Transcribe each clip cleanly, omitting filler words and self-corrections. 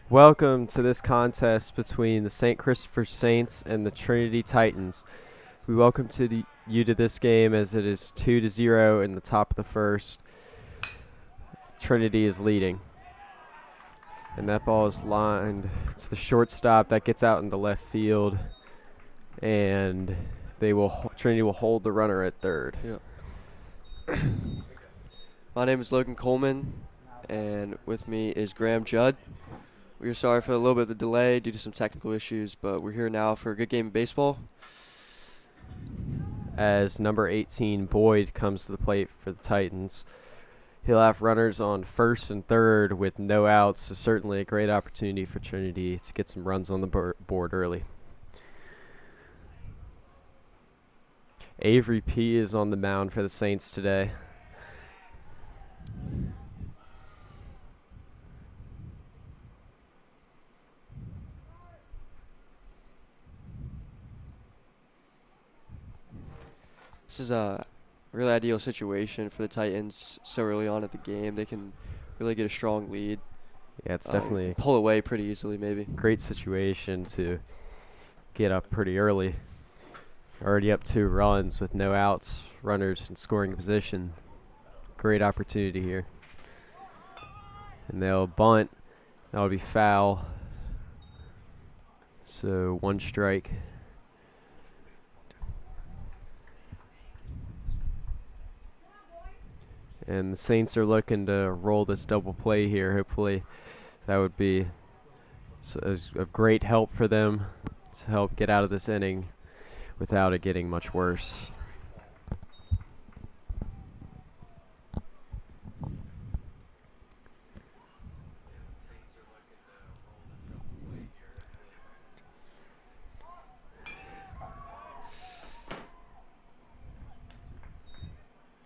Welcome to this contest between the St. Christopher Saints and the Trinity Titans. We welcome you to this game as it is 2-0 in the top of the first. Trinity is leading. And that ball is lined. It's the shortstop that gets out into left field. And Trinity will hold the runner at third. Yeah. My name is Logan Coleman, and with me is Graham Judd. We are sorry for a little bit of the delay due to some technical issues, but we're here now for a good game of baseball. As number 18, Boyd, comes to the plate for the Titans. He'll have runners on first and third with no outs, so certainly a great opportunity for Trinity to get some runs on the board early. Avery P. is on the mound for the Saints today. This is a really ideal situation for the Titans so early on at the game. They can really get a strong lead. Yeah, it's definitely pull away pretty easily, maybe. Great situation to get up pretty early. Already up 2 runs with no outs, runners in scoring position. Great opportunity here. And they'll bunt. That'll be foul. So 1 strike. And the Saints are looking to roll this double play here. Hopefully that would be of great help for them to help get out of this inning without it getting much worse.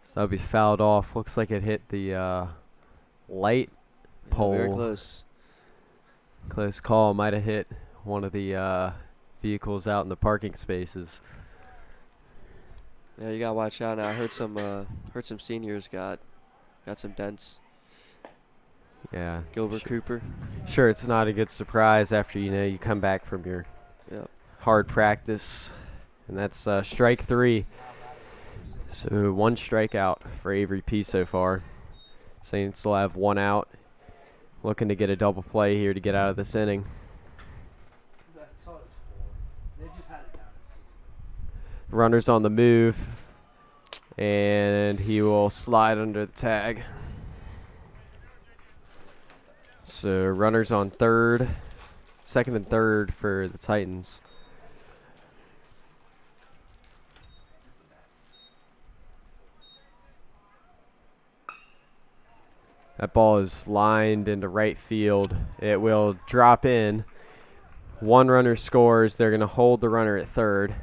So that'll be fouled off. Looks like it hit the light pole. Very close. Close call. Might have hit one of the vehicles out in the parking spaces. Yeah, you gotta watch out now. I heard some seniors got some dents. Yeah. Gilbert Cooper. Sure, it's not a good surprise after you come back from your hard practice, and that's strike 3. So 1 strikeout for Avery P so far. Saints will have 1 out. Looking to get a double play here to get out of this inning. Runner's on the move, and he will slide under the tag. So runners on second and third for the Titans. That ball is lined into right field. It will drop in. 1 runner scores. They're going to hold the runner at third.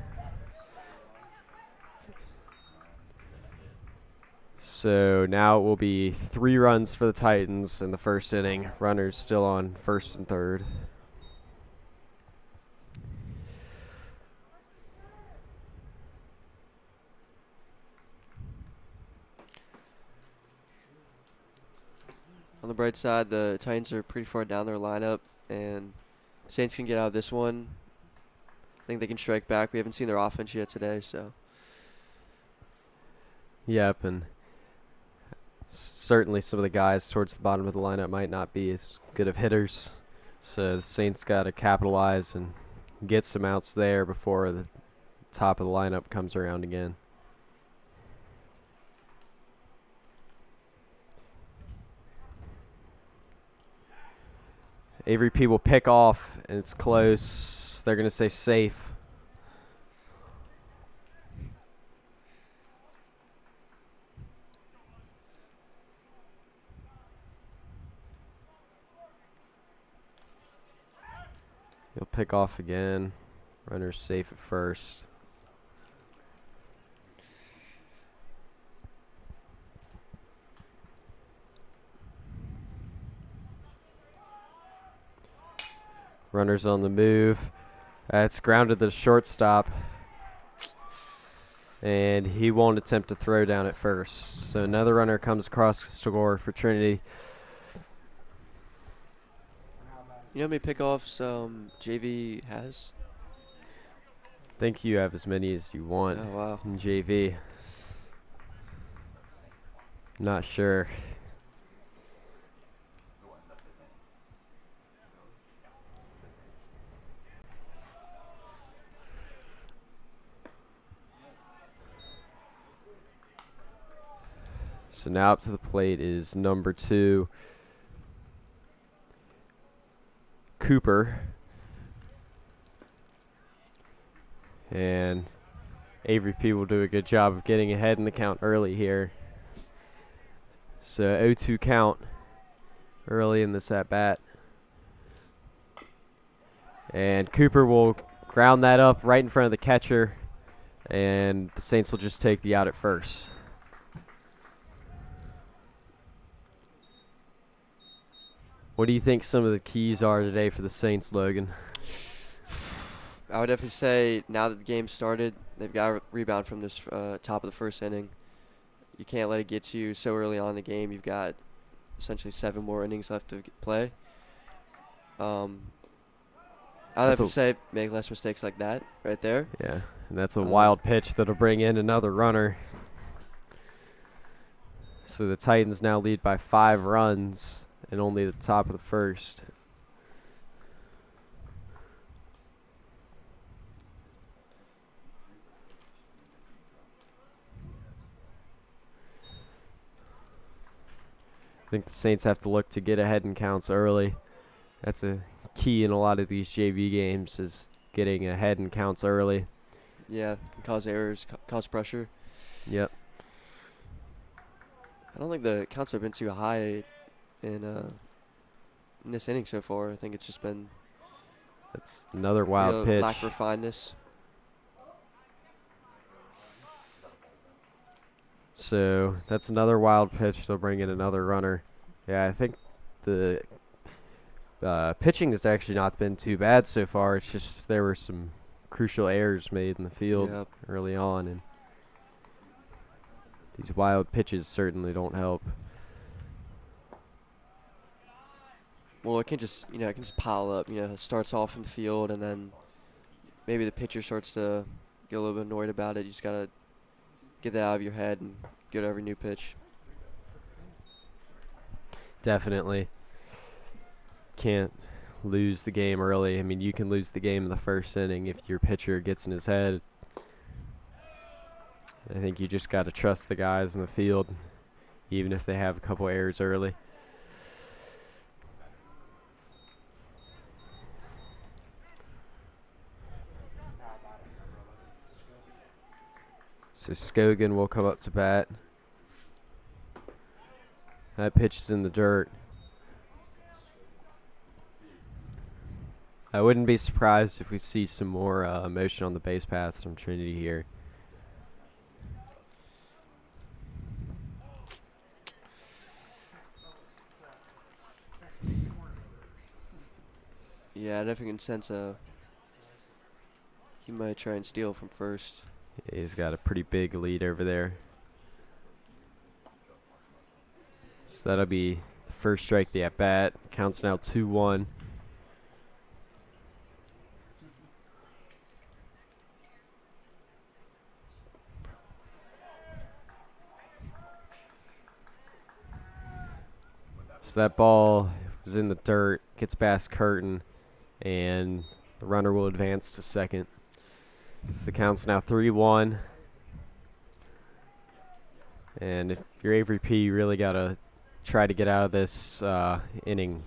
So now it will be 3 runs for the Titans in the first inning. Runners still on first and third. On the bright side, the Titans are pretty far down their lineup, and Saints can get out of this one. I think they can strike back. We haven't seen their offense yet today, so. Yep, and certainly some of the guys towards the bottom of the lineup might not be as good of hitters. So the Saints got to capitalize and get some outs there before the top of the lineup comes around again. Avery P will pick off, and it's close. They're going to say safe. He'll pick off again. Runner's safe at first. Runner's on the move. It's grounded to the shortstop. And he won't attempt to throw down at first. So another runner comes across to score for Trinity. You know how many pickoffs JV has? I think you have as many as you want Oh, wow. in JV. Not sure. So now up to the plate is number 2, Cooper. And Avery P will do a good job of getting ahead in the count early here. So 0-2 count early in this at bat. And Cooper will ground that up right in front of the catcher, and the Saints will just take the out at first. What do you think some of the keys are today for the Saints, Logan? I would definitely say now that the game started, they've got to rebound from this top of the first inning. You can't let it get to you so early on in the game. You've got essentially 7 more innings left to play. I would have to say make less mistakes like that right there. Yeah, and that's a wild pitch that'll bring in another runner. So the Titans now lead by 5 runs and only the top of the first. I think the Saints have to look to get ahead in counts early. That's a key in a lot of these JV games, is getting ahead in counts early. Yeah, can cause errors, cause pressure. Yep. I don't think the counts have been too high in this inning so far. I think it's just been That's another wild pitch. lack of refinedness. So that's another wild pitch. They'll bring in another runner. Yeah, I think the pitching has actually not been too bad so far. It's just there were some crucial errors made in the field early on, and these wild pitches certainly don't help. Well, it can just it can just pile up. It starts off in the field, and then maybe the pitcher starts to get a little bit annoyed about it. You just gotta get that out of your head and get every new pitch. Definitely. Can't lose the game early. I mean, you can lose the game in the first inning if your pitcher gets in his head. I think you just got to trust the guys in the field, even if they have a couple errors early. So Scogan will come up to bat. That pitch is in the dirt. I wouldn't be surprised if we see some more motion on the base paths from Trinity here. Yeah, I definitely can sense he might try and steal from first. Yeah, he's got a pretty big lead over there. So that'll be the first strike the at bat. Counts now 2-1. So that ball was in the dirt, gets past Curtin, and the runner will advance to second. So the count's now 3-1. And if you're Avery P, you really got to try to get out of this inning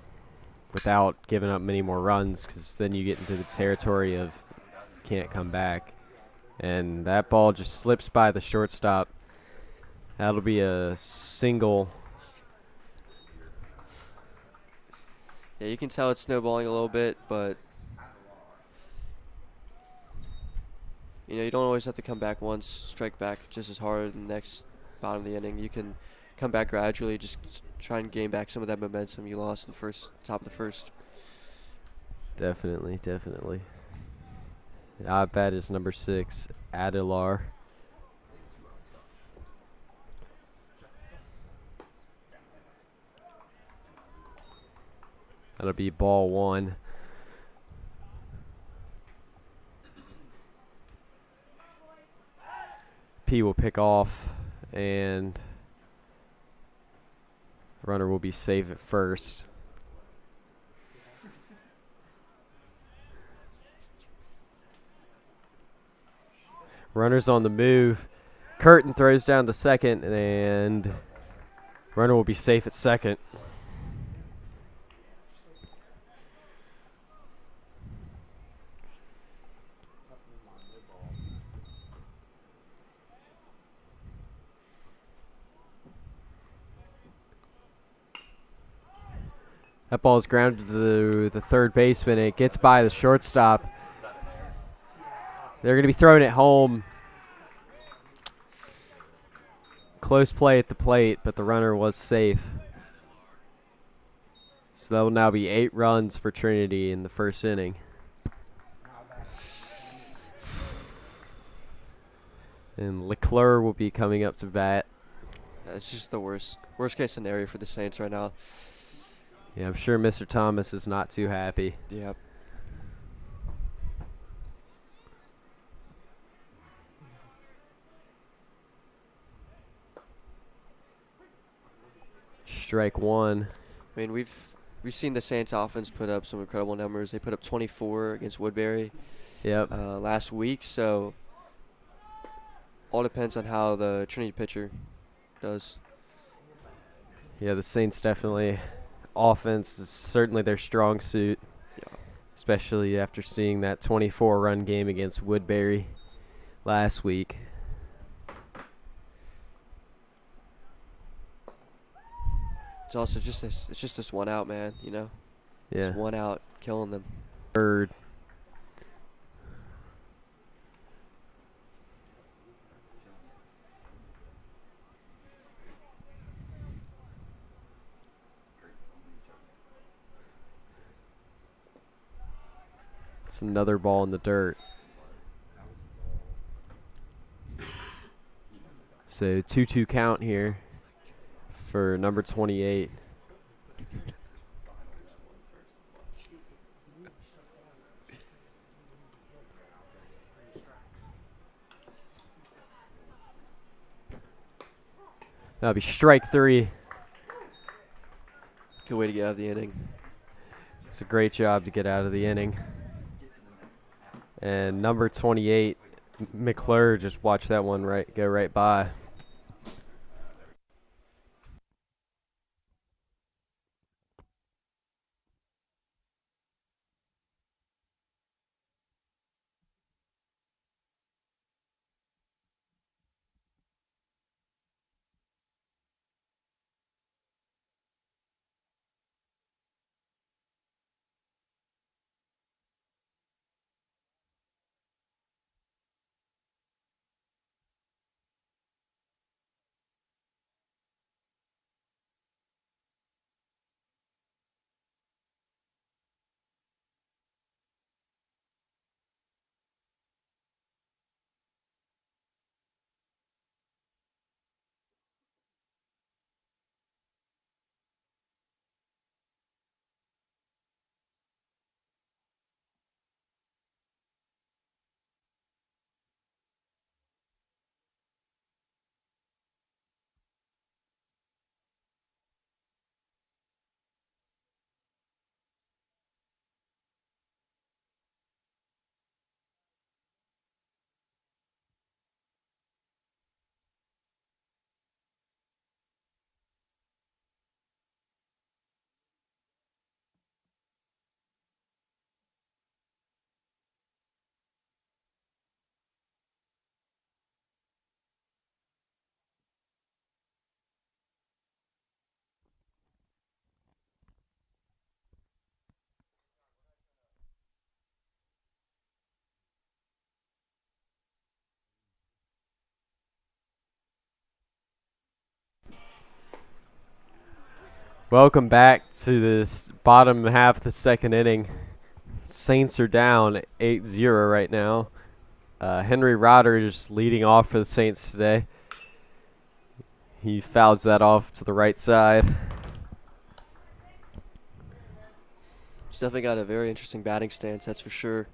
without giving up many more runs, because then you get into the territory of can't come back. And that ball just slips by the shortstop. That'll be a single. Yeah, you can tell it's snowballing a little bit, but you don't always have to come back once, strike back just as hard in the next bottom of the inning. You can come back gradually, just try and gain back some of that momentum you lost in the top of the first. Definitely. At bat is number 6, Adelar. That'll be ball 1. P will pick off, and runner will be safe at first. Runner's on the move. Curtin throws down to second, and runner will be safe at second. That ball is grounded to the third baseman. It gets by the shortstop. They're going to be throwing it home. Close play at the plate, but the runner was safe. So that will now be 8 runs for Trinity in the first inning. And Leclerc will be coming up to bat. It's just the worst case scenario for the Saints right now. Yeah, I'm sure Mr. Thomas is not too happy. Yep. Strike 1. I mean, we've seen the Saints offense put up some incredible numbers. They put up 24 against Woodbury last week, so all depends on how the Trinity pitcher does. Yeah, the Saints definitely, offense is certainly their strong suit. Yeah. Especially after seeing that 24-run game against Woodbury last week. It's also just this one out, man, you know? Yeah. Just one out, killing them. Third. It's another ball in the dirt. So 2-2 count here for number 28. That'll be strike 3. Good way to get out of the inning. It's a great job to get out of the inning. And number 28, McClure, just watch that one go right by. Welcome back to this bottom half of the second inning. Saints are down 8-0 right now. Henry Rodgers leading off for the Saints today. He fouls that off to the right side. He's definitely got a very interesting batting stance, that's for sure.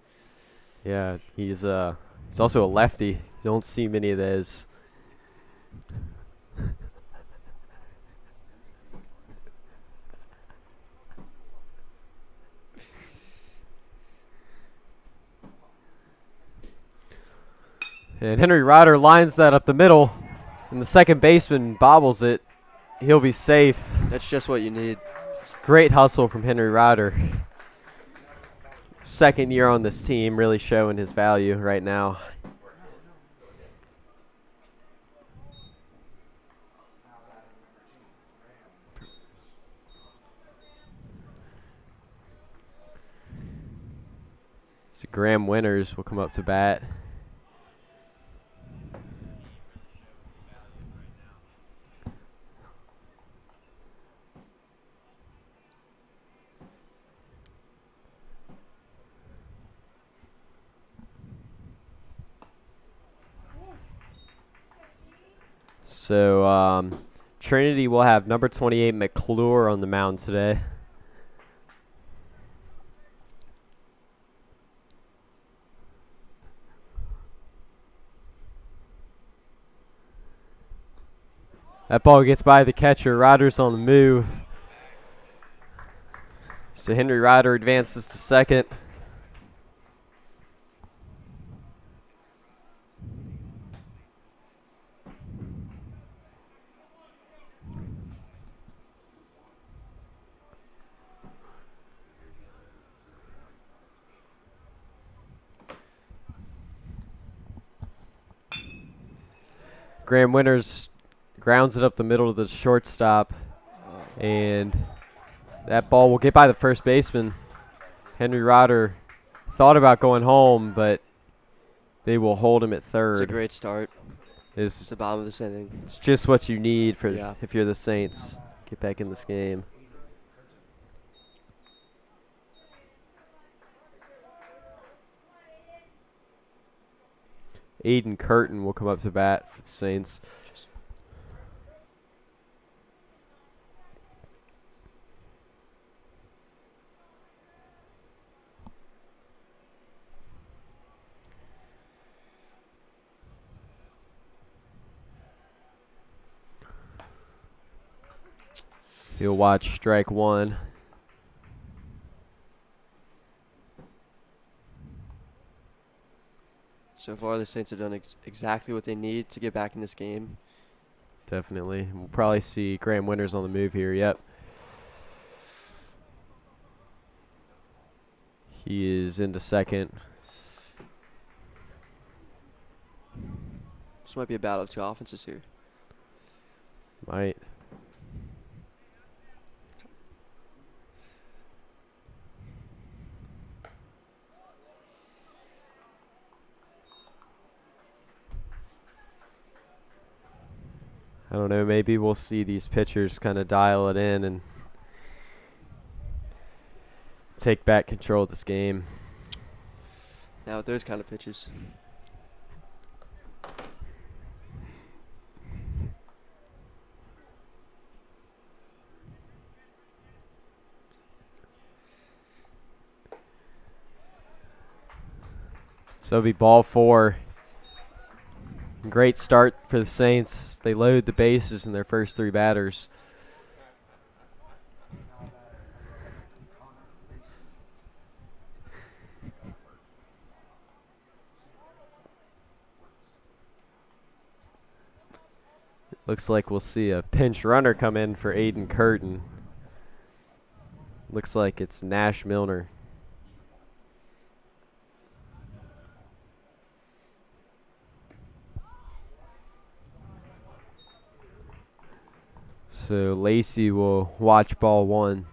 Yeah, he's also a lefty. You don't see many of those. And Henry Ryder lines that up the middle, and the second baseman bobbles it. He'll be safe. That's just what you need. Great hustle from Henry Ryder. Second year on this team, really showing his value right now. So Graham Winters will come up to bat. So Trinity will have number 28 McClure on the mound today. That ball gets by the catcher. Ryder's on the move. So Henry Ryder advances to second. Graham Winters grounds it up the middle to the shortstop, and that ball will get by the first baseman. Henry Ryder thought about going home, but they will hold him at third. It's a great start. It's the bottom of this inning. It's just what you need for if you're the Saints. Get back in this game. Aiden Curtin will come up to bat for the Saints. He'll watch strike one. So far, the Saints have done exactly what they need to get back in this game. Definitely. We'll probably see Graham Winters on the move here. Yep. He is into second. This might be a battle of two offenses here. Might. I don't know, maybe we'll see these pitchers kind of dial it in and take back control of this game. Now with those kind of pitches. So it'll be ball four. Great start for the Saints. They load the bases in their first three batters. Looks like we'll see a pinch runner come in for Aiden Curtin. Looks like it's Nash Milner. So Lacey will watch ball one.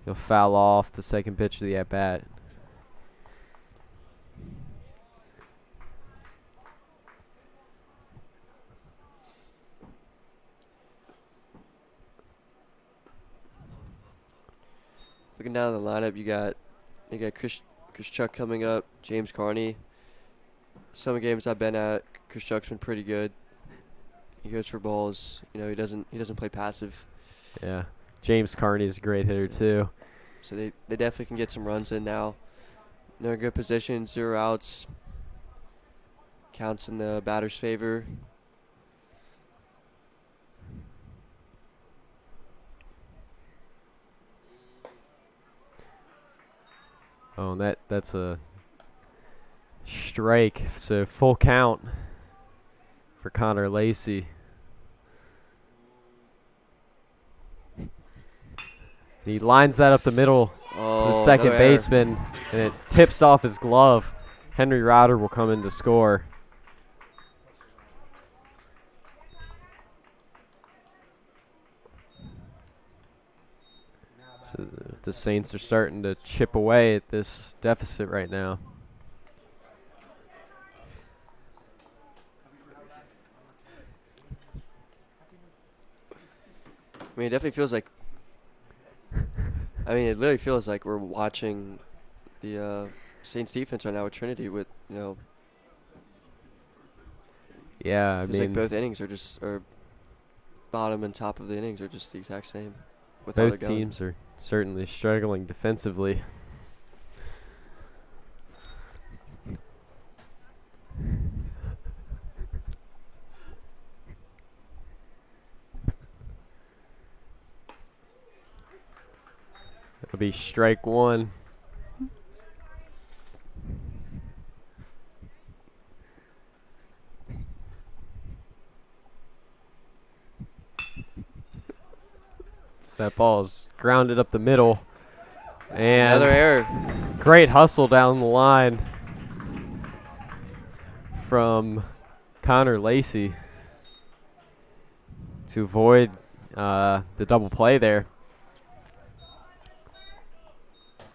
He'll foul off the second pitch of the at-bat. Looking down the lineup, you got Chris Chuck coming up, James Carney. Some games I've been at, Chris Chuck's been pretty good. He goes for balls. You know, he doesn't play passive. Yeah. James Carney is a great hitter too. So they definitely can get some runs in now. They're in good position, 0 outs. Counts in the batter's favor. Oh, and that's a strike. So full count for Connor Lacey. He lines that up the middle to the second baseman, and it tips off his glove. Henry Router will come in to score. So the Saints are starting to chip away at this deficit right now. I mean, it definitely feels like. I mean, it literally feels like we're watching the Saints defense right now with Trinity. With Yeah, I feels mean, like both innings are bottom and top of the innings are just the exact same. With how they're both going. teams are certainly struggling defensively. It'll be strike one. So that ball is grounded up the middle. And another error. Great hustle down the line from Connor Lacey to avoid the double play there.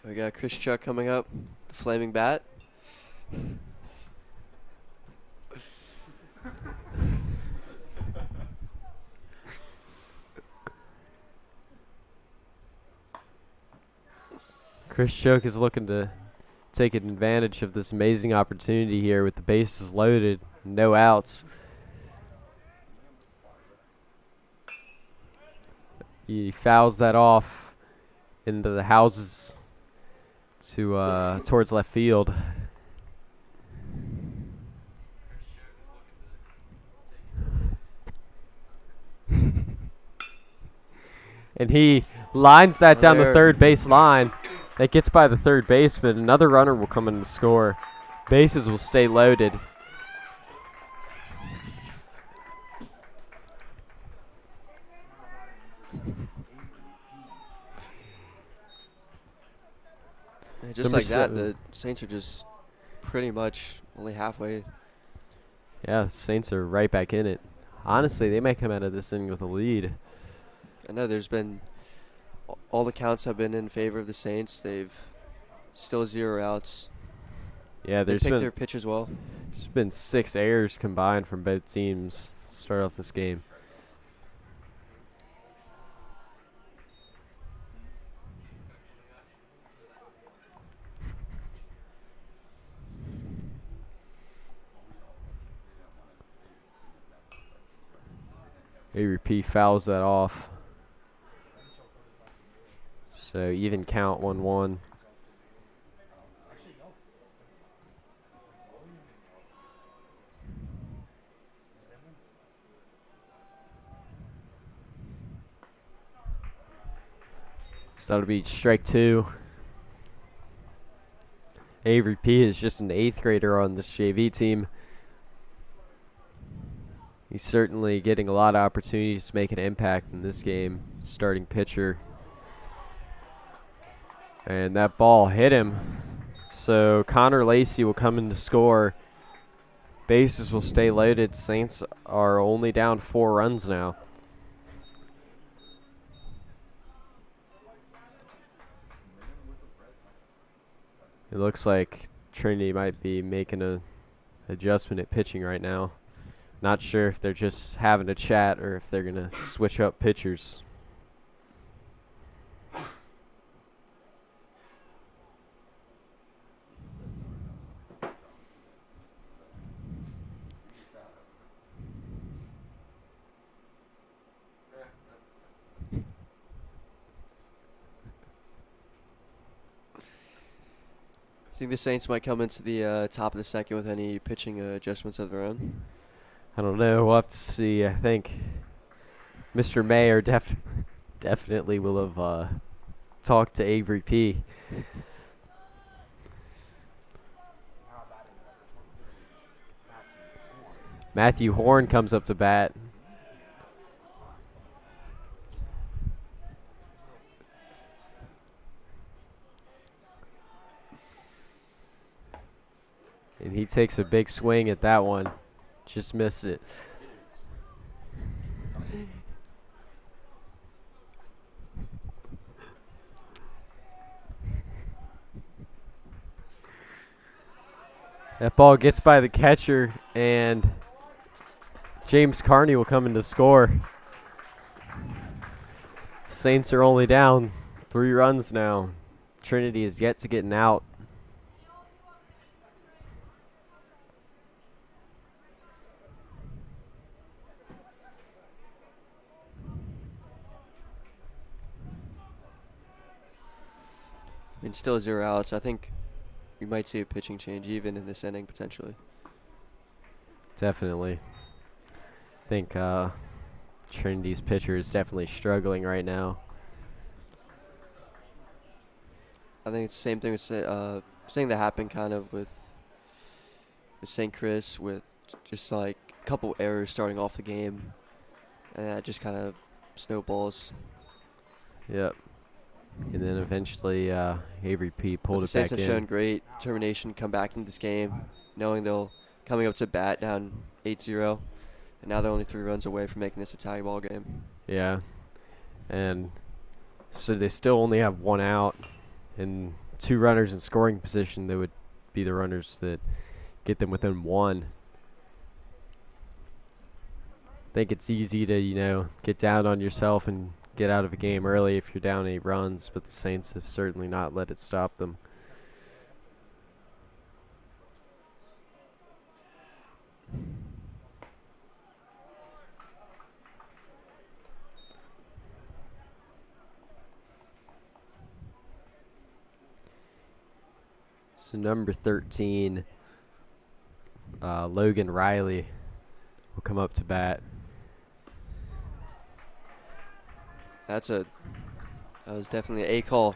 We got Chris Chuck coming up, the flaming bat. Chris Chuck is looking to take advantage of this amazing opportunity here with the bases loaded, no outs. He fouls that off into the houses to towards left field. And he lines that down the third base line. That gets by the third baseman. Another runner will come in to score. Bases will stay loaded. And just like that, the Saints are just pretty much only halfway. Yeah, the Saints are right back in it. Honestly, they might come out of this inning with a lead. I know there's been all the counts have been in favor of the Saints. They've still 0 outs. Yeah, they picked their pitches well. There's been 6 errors combined from both teams to start off this game. ARP fouls that off. So even count 1-1. So that'll be strike 2. Avery P is just an 8th grader on this JV team. He's certainly getting a lot of opportunities to make an impact in this game. Starting pitcher. And that ball hit him. So Connor Lacey will come in to score. Bases will stay loaded. Saints are only down 4 runs now. It looks like Trinity might be making an adjustment at pitching right now. Not sure if they're just having a chat or if they're going to switch up pitchers. Think the Saints might come into the top of the second with any pitching adjustments of their own? I don't know. We'll have to see. I think Mr. Mayer definitely will have talked to Avery P. Matthew Horn comes up to bat. And he takes a big swing at that one. Just missed it. That ball gets by the catcher, and James Carney will come in to score. Saints are only down 3 runs now. Trinity is yet to get an out. And still 0 outs. I think we might see a pitching change even in this inning potentially. Definitely. I think Trinity's pitcher is definitely struggling right now. I think it's the same thing with thing that happened kind of with St. Chris, with just like a couple errors starting off the game, and that just kind of snowballs. Yep. And then eventually Avery P pulled The it Saints back have in. shown great determination to come back into this game, knowing they'll coming up to bat down 8-0, and now they're only 3 runs away from making this a tie ball game. Yeah. And so they still only have 1 out, and 2 runners in scoring position. They would be the runners that get them within 1. I think it's easy to, get down on yourself and get out of a game early if you're down 8 runs, but the Saints have certainly not let it stop them. So number 13, Logan Riley will come up to bat. That was definitely an A call.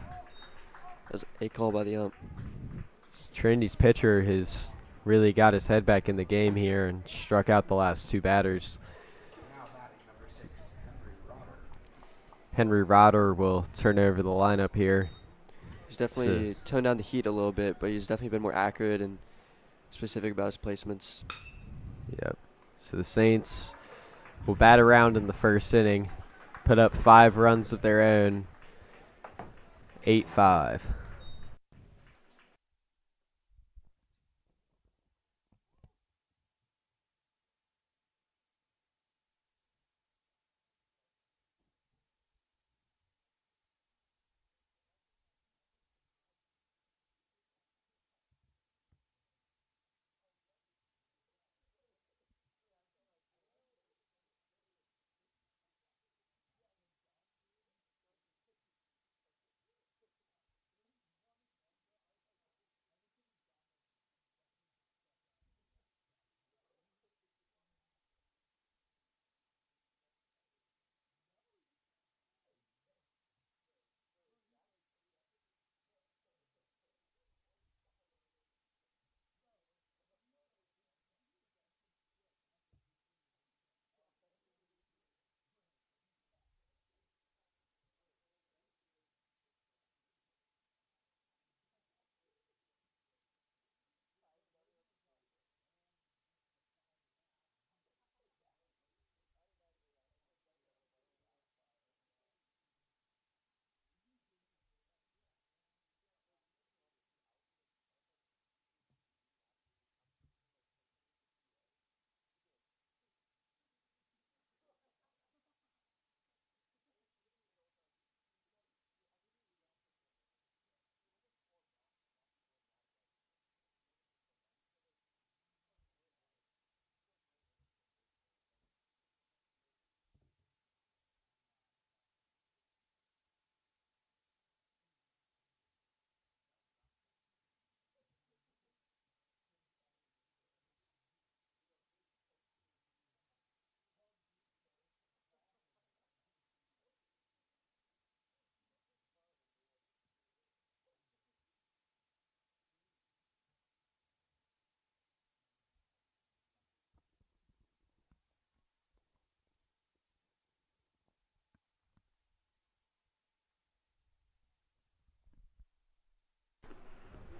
That was a call by the ump. Trinity's pitcher has really got his head back in the game here and struck out the last 2 batters. Henry Rotter will turn over the lineup here. He's definitely toned down the heat a little bit, but he's definitely been more accurate and specific about his placements. Yep. So the Saints will bat around in the first inning, put up 5 runs of their own, 8-5.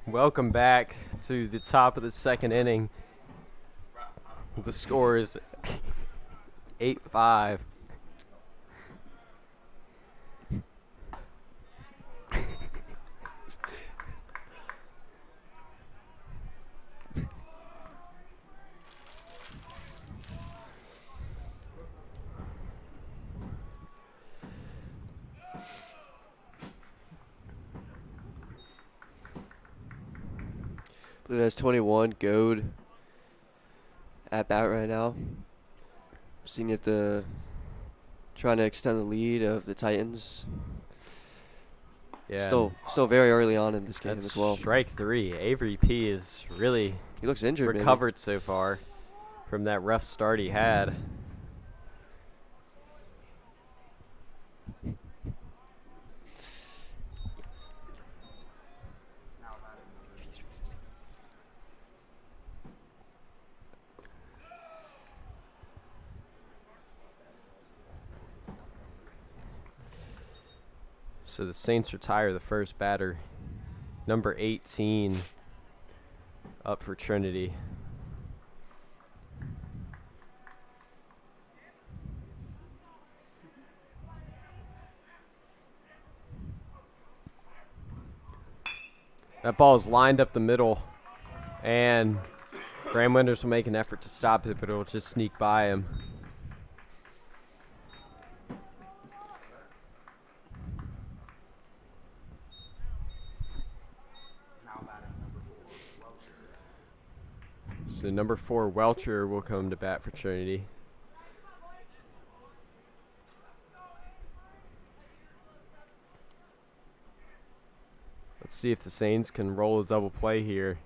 Welcome back to the top of the second inning. The score is 8-5. Blue has 21. Goad at bat right now. Seeing if trying to extend the lead of the Titans. Yeah, Still very early on in this game that's as well. strike 3. Avery P is really He looks injured. recovered so far from that rough start he had. So the Saints retire the first batter, number 18, up for Trinity. That ball is lined up the middle, and Graham Winters will make an effort to stop it, but it'll just sneak by him. So number 4, Welcher, will come to bat for Trinity. Let's see if the Saints can roll a double play here.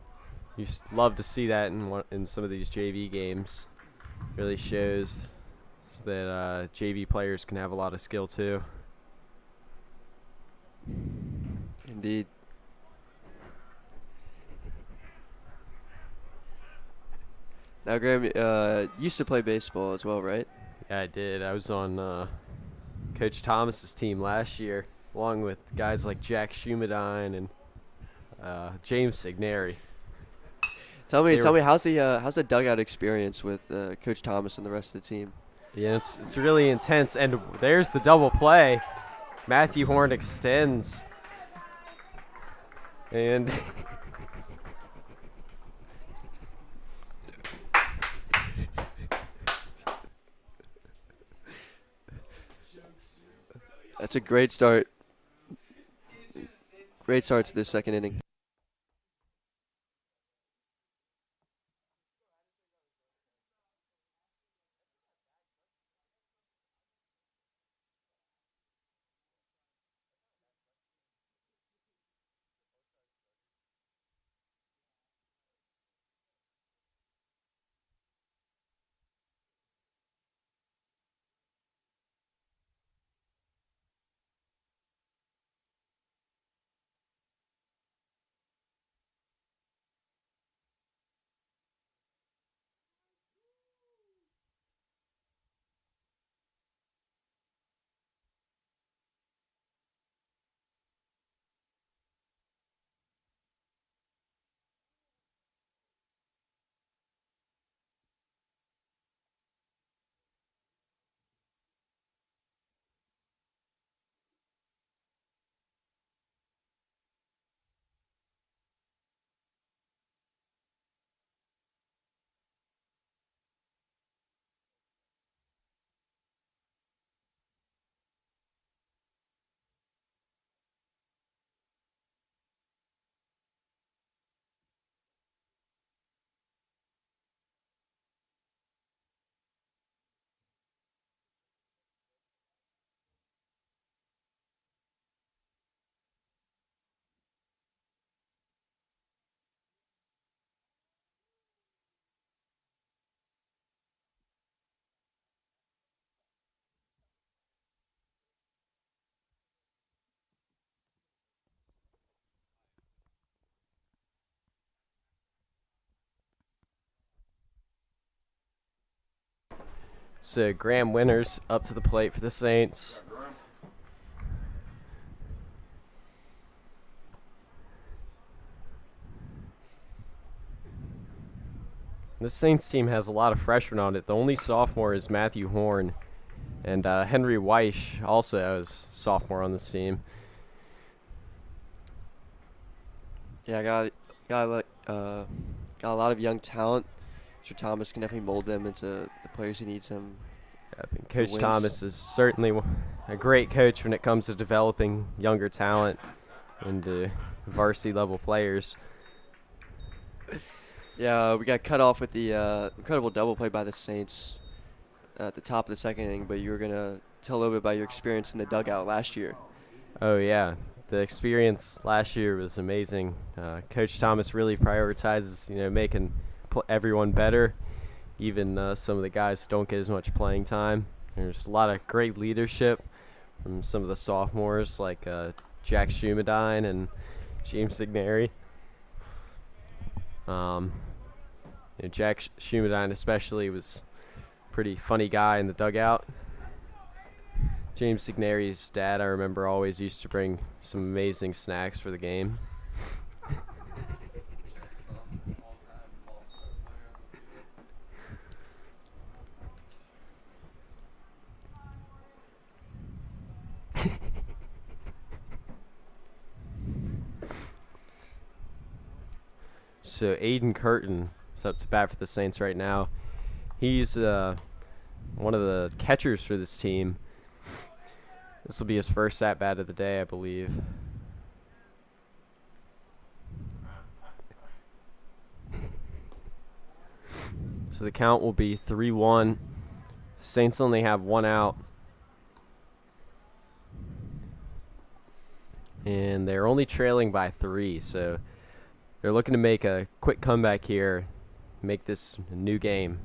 You love to see that in some of these JV games. Really shows that JV players can have a lot of skill too. Indeed. Now, Graham, used to play baseball as well, right? Yeah, I did. I was on Coach Thomas's team last year, along with guys like Jack Schumedine and James Signeri. Tell me, how's the dugout experience with Coach Thomas and the rest of the team? Yeah, it's really intense. And there's the double play. Matthew Horn extends, and that's a great start. Great start to this second inning. so Graham Winters up to the plate for the Saints. This Saints team has a lot of freshmen on it. The only sophomore is Matthew Horn, and Henry Weish also is sophomore on this team. Yeah, got a lot of young talent. Mr. Thomas can definitely mold them into the players he needs them. I think Coach Thomas is certainly a great coach when it comes to developing younger talent into varsity level players. Yeah, we got cut off with the incredible double play by the Saints at the top of the second inning, but you were going to tell a little bit about your experience in the dugout last year. Oh, yeah. The experience last year was amazing. Coach Thomas really prioritizes, making everyone better, even some of the guys who don't get as much playing time. There's a lot of great leadership from some of the sophomores like Jack Schumedine and James Signeri. Jack Schumedine especially was a pretty funny guy in the dugout. James Signeri's dad, I remember, always used to bring some amazing snacks for the game. So Aiden Curtin is up to bat for the Saints right now. He's one of the catchers for this team. This will be his first at-bat of the day, I believe. So the count will be 3-1. Saints only have one out. And they're only trailing by 3, so they're looking to make a quick comeback here, make this a new game.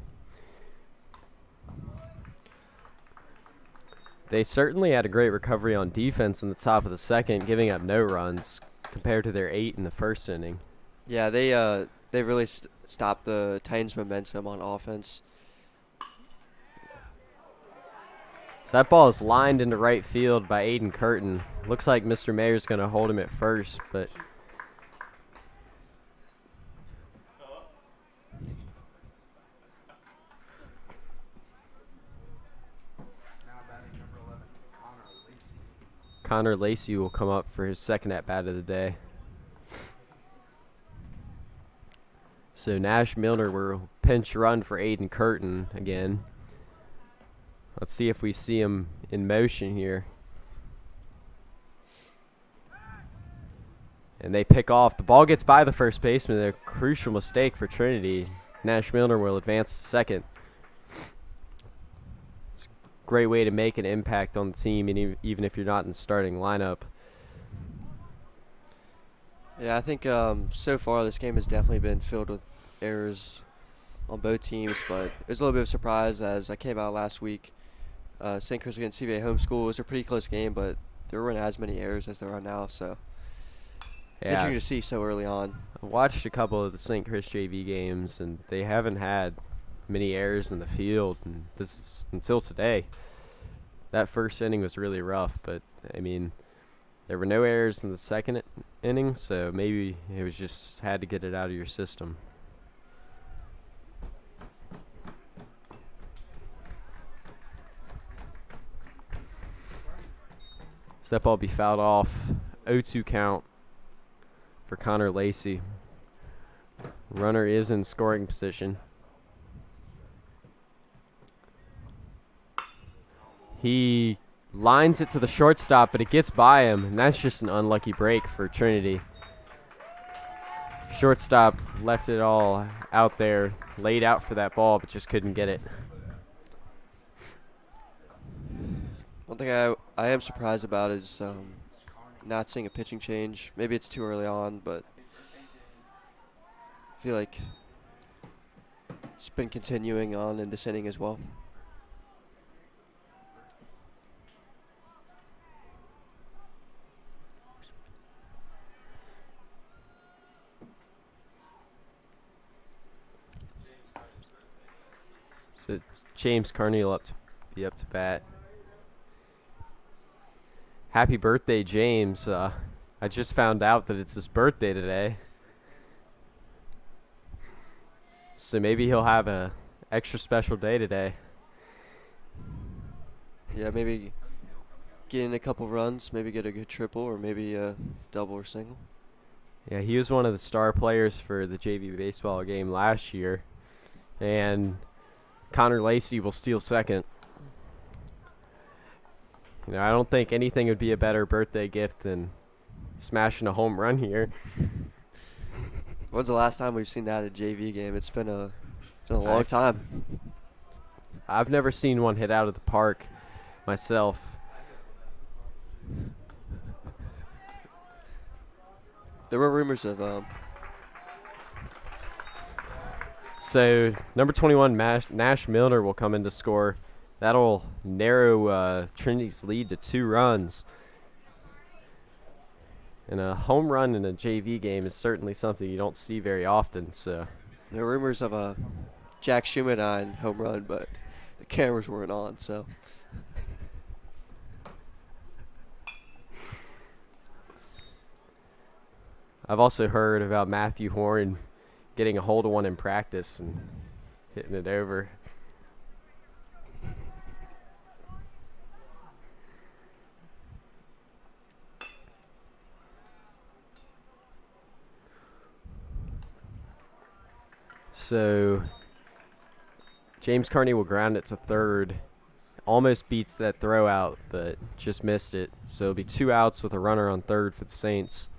They certainly had a great recovery on defense in the top of the second, giving up no runs compared to their 8 in the first inning. Yeah, they really stopped the Titans' momentum on offense. So that ball is lined into right field by Aiden Curtin. Looks like Mr. Mayer's going to hold him at first, but Connor Lacey will come up for his second at-bat of the day. So Nash Milner will pinch run for Aiden Curtin again. Let's see if we see him in motion here. And they pick off. The ball gets by the first baseman. A crucial mistake for Trinity. Nash Milner will advance to second. It's a great way to make an impact on the team, even if you're not in the starting lineup. Yeah, I think so far this game has definitely been filled with errors on both teams, but it was a little bit of a surprise as I came out last week. St. Chris against CVA homeschool was a pretty close game, but there weren't as many errors as there are now, so it's interesting to see so early on. I watched a couple of the St. Chris JV games, and they haven't had many errors in the field and until today. That first inning was really rough, but I mean, there were no errors in the second inning, so maybe it was just had to get it out of your system. So that ball will be fouled off. 0-2 count for Connor Lacey. Runner is in scoring position. He lines it to the shortstop, but it gets by him, and that's just an unlucky break for Trinity. Shortstop left it all out there, laid out for that ball, but just couldn't get it. One thing I am surprised about is not seeing a pitching change. Maybe it's too early on, but I feel like it's been continuing on in this inning as well. So James Carney will be up to bat. Happy birthday, James. I just found out that it's his birthday today. So maybe he'll have a extra special day today. Yeah, maybe get in a couple runs, maybe get a good triple, or maybe a double or single. Yeah, he was one of the star players for the JV baseball game last year. And Connor Lacey will steal second. I don't think anything would be a better birthday gift than smashing a home run here. When's the last time we've seen that at a JV game? It's been a long time. I've never seen one hit out of the park myself. There were rumors of So number 21, Nash Milner will come in to score. That'll narrow Trinity's lead to 2 runs. And a home run in a JV game is certainly something you don't see very often. So there were rumors of a Jack Schumann home run, but the cameras weren't on, so. I've also heard about Matthew Horn getting a hold of one in practice and hitting it over. So James Carney will ground it to third. Almost beats that throw out, but just missed it. So it'll be 2 outs with a runner on third for the Saints.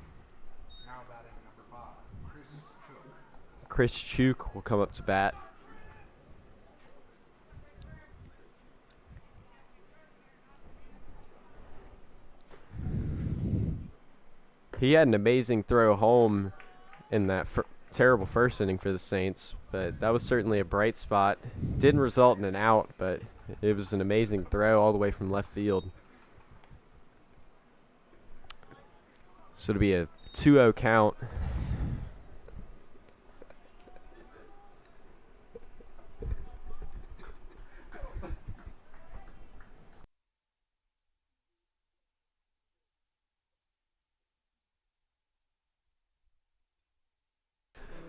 Now batting number 5, Chris Chuk will come up to bat. He had an amazing throw home in that terrible first inning for the Saints, but that was certainly a bright spot. Didn't result in an out, but it was an amazing throw all the way from left field. So it'll be a 2-0 count.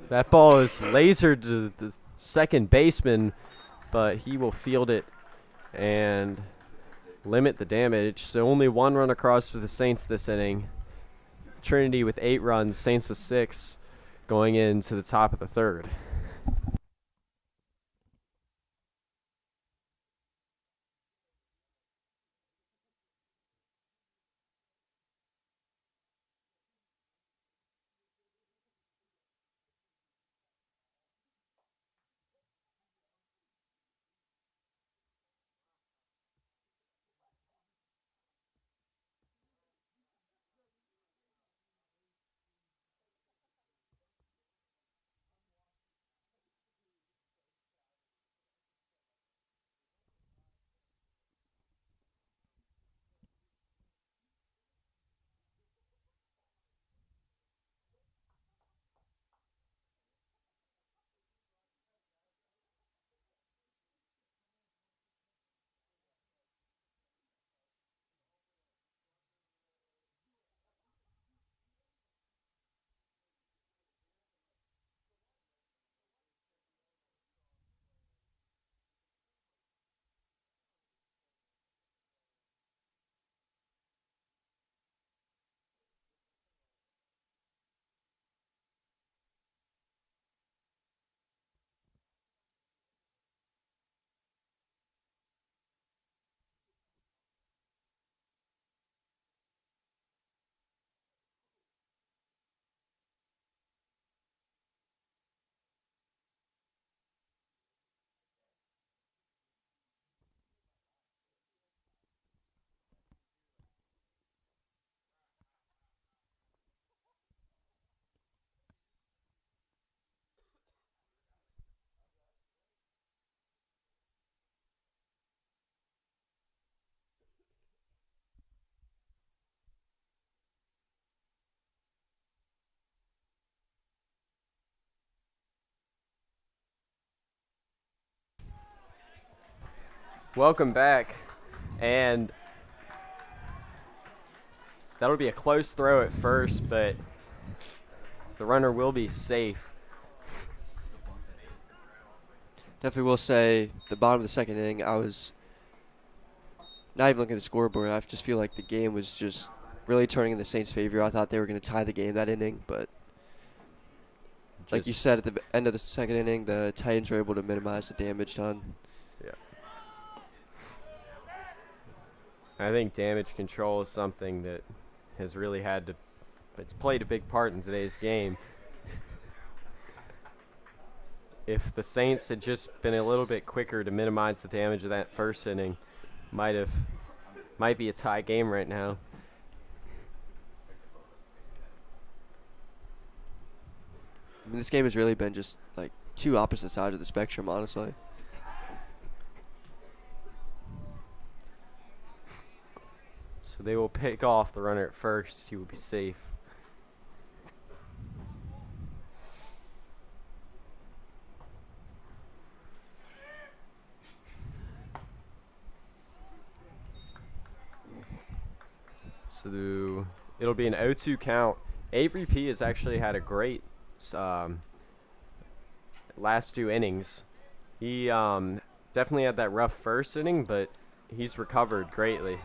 That ball is lasered to the second baseman, but he will field it and limit the damage. So only 1 run across for the Saints this inning. Trinity with 8 runs, Saints with 6, going into the top of the third. Welcome back, and that'll be a close throw at first, but the runner will be safe. Definitely will say the bottom of the second inning, I was not even looking at the scoreboard. I just feel like the game was just really turning in the Saints' favor. I thought they were going to tie the game that inning, but like you said, at the end of the second inning, the Titans were able to minimize the damage done. Yeah. I think damage control is something that has really it's played a big part in today's game. If the Saints had just been a little bit quicker to minimize the damage of that first inning, might be a tie game right now. I mean, this game has really been just like two opposite sides of the spectrum, honestly. So they will pick off the runner at first. He will be safe. So it'll be an 0-2 count. Avery P has actually had a great last two innings. He definitely had that rough first inning, but he's recovered greatly.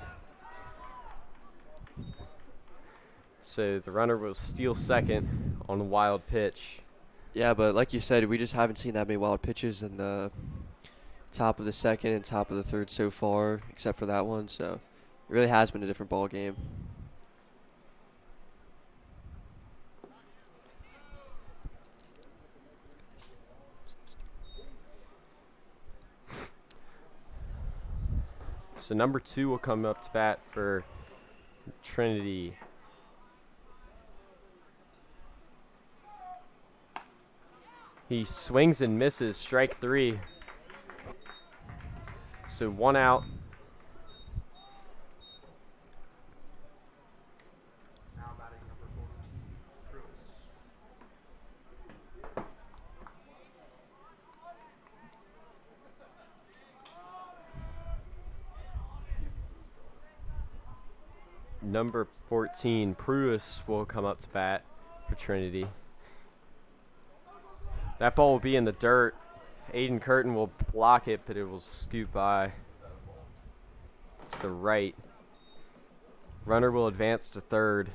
So the runner will steal second on a wild pitch. Yeah, but like you said, we just haven't seen that many wild pitches in the top of the second and top of the third so far, except for that one. So it really has been a different ball game. So number 2 will come up to bat for Trinity. He swings and misses, strike 3. So 1 out. Now batting number 14, Pruis. Number 14, Pruis, will come up to bat for Trinity. That ball will be in the dirt. Aiden Curtin will block it, but it will scoot by to the right. Runner will advance to third.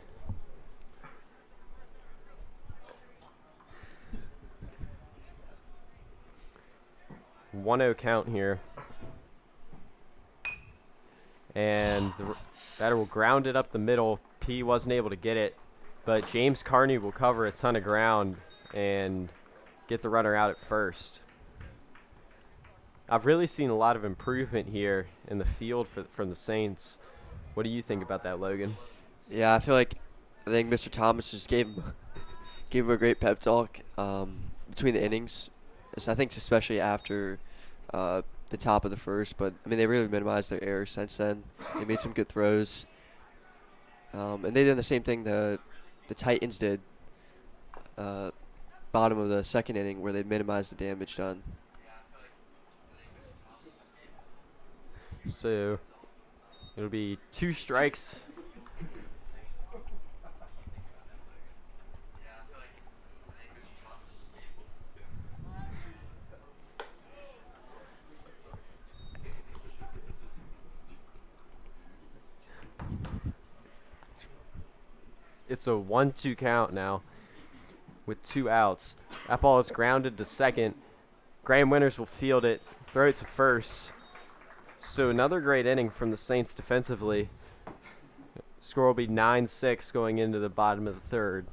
One 1-0 count here. And the batter will ground it up the middle. P wasn't able to get it, but James Carney will cover a ton of ground and get the runner out at first. I've really seen a lot of improvement here in the field from the Saints. What do you think about that, Logan? Yeah, I think Mr. Thomas just gave him a great pep talk between the innings. I think especially after the top of the first, but I mean they really minimized their errors since then. They made some good throws, and they did the same thing the Titans did bottom of the second inning where they minimized the damage done. So it'll be 2 strikes. It's a 1-2 count now with 2 outs. That ball is grounded to second. Graham Winters will field it, throw it to first. So another great inning from the Saints defensively. Score will be 9-6 going into the bottom of the third.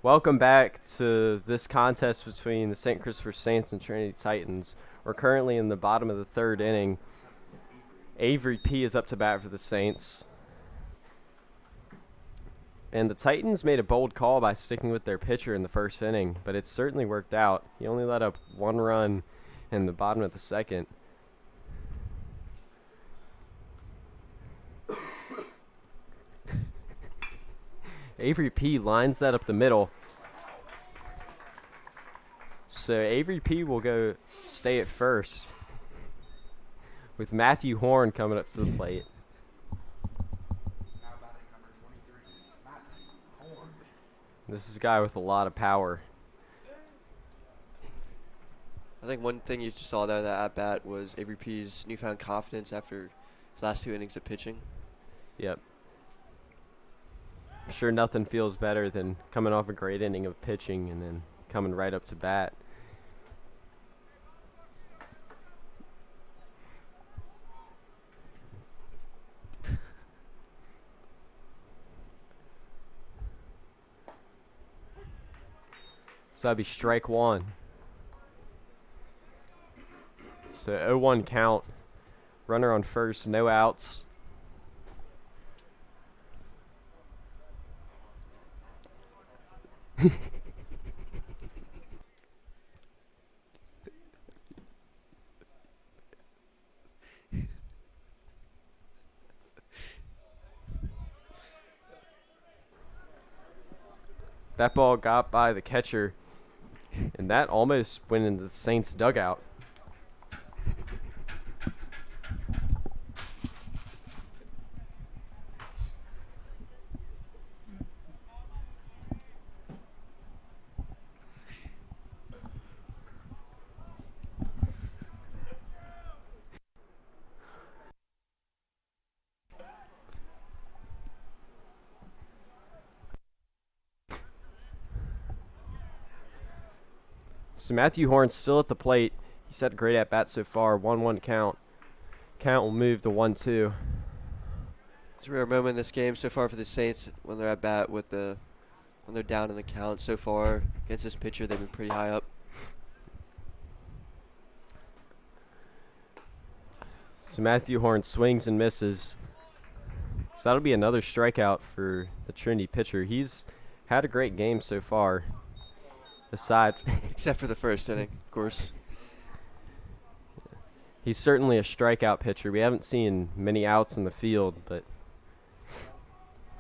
Welcome back to this contest between the St. Christopher Saints and Trinity Titans. We're currently in the bottom of the third inning. Avery P. is up to bat for the Saints. And the Titans made a bold call by sticking with their pitcher in the first inning, but it certainly worked out. He only let up 1 run in the bottom of the second. Avery P. lines that up the middle. So Avery P. will go stay at first, with Matthew Horn coming up to the plate. Now batting number 23, Matthew Horn. This is a guy with a lot of power. I think one thing you just saw there in that at bat was Avery P's newfound confidence after his last 2 innings of pitching. Yep. I'm sure nothing feels better than coming off a great inning of pitching and then coming right up to bat. So that'd be strike 1. So 0-1 count. Runner on first, no outs. That ball got by the catcher, and that almost went into the Saints' dugout. So Matthew Horn's still at the plate. He's had a great at-bat so far. 1-1 count. Count will move to 1-2. It's a rare moment in this game so far for the Saints when they're at bat when they're down in the count. So far against this pitcher, they've been pretty high up. So Matthew Horn swings and misses. So that'll be another strikeout for the Trinity pitcher. He's had a great game so far. Aside, Except for the first inning, of course. he's certainly a strikeout pitcher. We haven't seen many outs in the field, but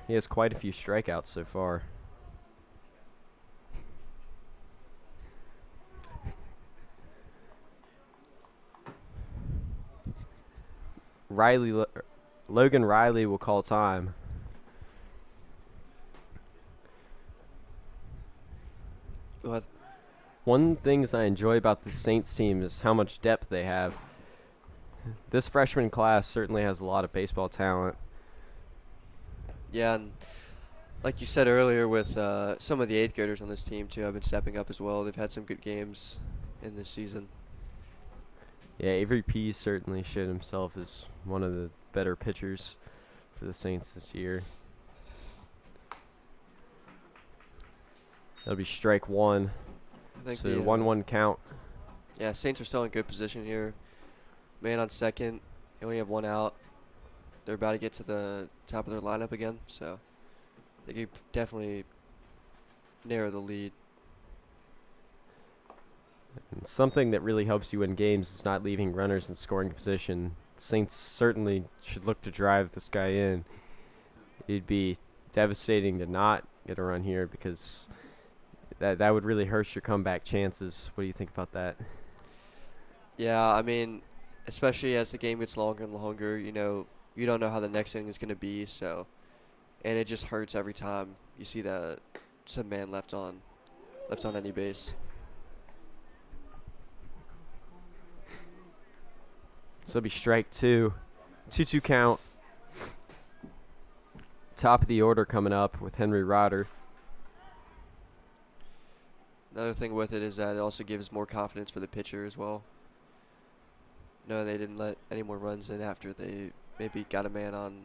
he has quite a few strikeouts so far. Logan Riley will call time. Well, One thing I enjoy about the Saints team is how much depth they have. This freshman class certainly has a lot of baseball talent. yeah, and like you said earlier, with some of the 8th graders on this team too, have been stepping up as well. They've had some good games in this season. Yeah, Avery P certainly showed himself as one of the better pitchers for the Saints this year. That'll be strike 1. I think So the 1-1 count. yeah, Saints are still in good position here. Man on second, they only have 1 out. They're about to get to the top of their lineup again, so they could definitely narrow the lead. And something that really helps you win games is not leaving runners in scoring position. The Saints certainly should look to drive this guy in. It'd be devastating to not get a run here because that would really hurt your comeback chances. What do you think about that? Yeah, I mean, especially as the game gets longer and longer, you don't know how the next inning is going to be, so, and it just hurts every time you see that some man left on any base. So it'll be strike 2. 2-2 count. Top of the order coming up with Henry Rodder. Another thing with it is that it also gives more confidence for the pitcher as well. No, they didn't let any more runs in after they maybe got a man on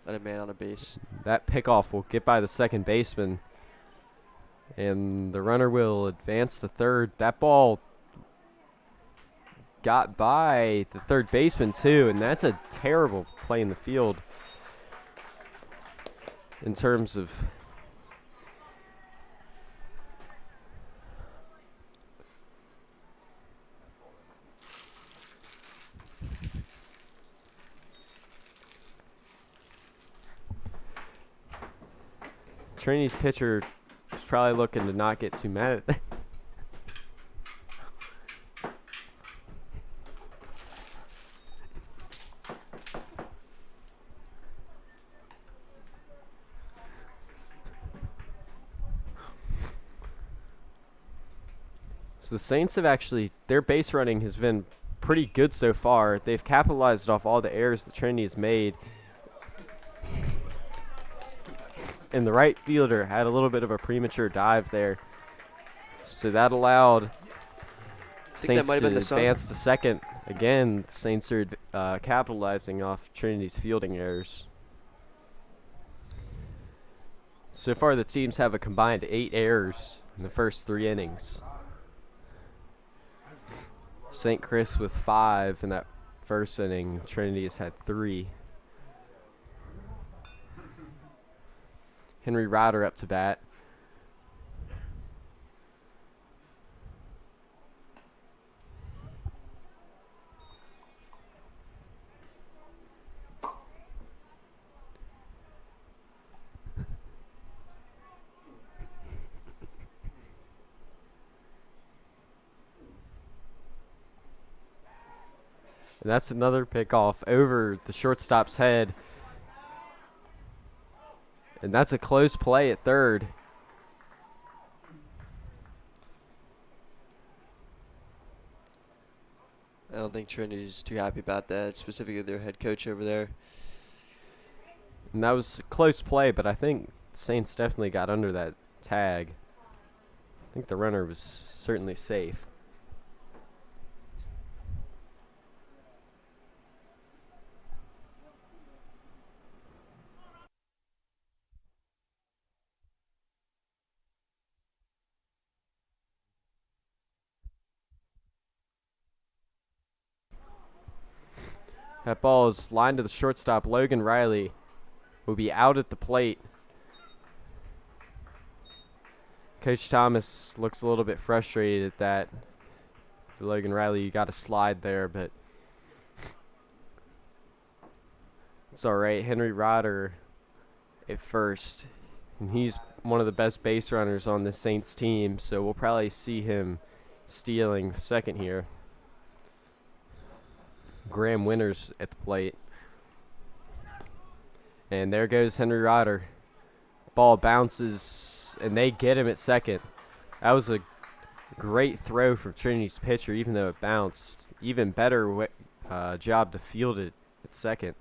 a base. That pickoff will get by the second baseman. And the runner will advance to third. That ball got by the third baseman too, and that's a terrible play in the field in terms of Trinity's pitcher is probably looking to not get too mad at that. So the Saints have actually, their base running has been pretty good so far. They've capitalized off all the errors that Trinity has made. And the right fielder had a little bit of a premature dive there. So that allowed Saints to advance to second. Again, Saints are capitalizing off Trinity's fielding errors. So far, the teams have a combined 8 errors in the first 3 innings. St. Chris with 5 in that first inning. Trinity has had 3. Henry Ryder up to bat. And that's another pickoff over the shortstop's head. And that's a close play at third. I don't think Trinity's too happy about that, specifically their head coach over there. And that was a close play, but I think Saints definitely got under that tag. I think the runner was certainly safe. That ball is lined to the shortstop. Logan Riley will be out at the plate. Coach Thomas looks a little bit frustrated at that. For Logan Riley, you got to slide there, but it's all right. Henry Rodder at first, and he's one of the best base runners on the Saints team, so we'll probably see him stealing second here. Graham Winters at the plate. And there goes Henry Rodder. Ball bounces, and they get him at second. That was a great throw from Trinity's pitcher, even though it bounced. Even better job to field it at second.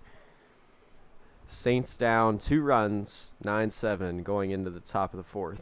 Saints down 2 runs, 9-7, going into the top of the 4th.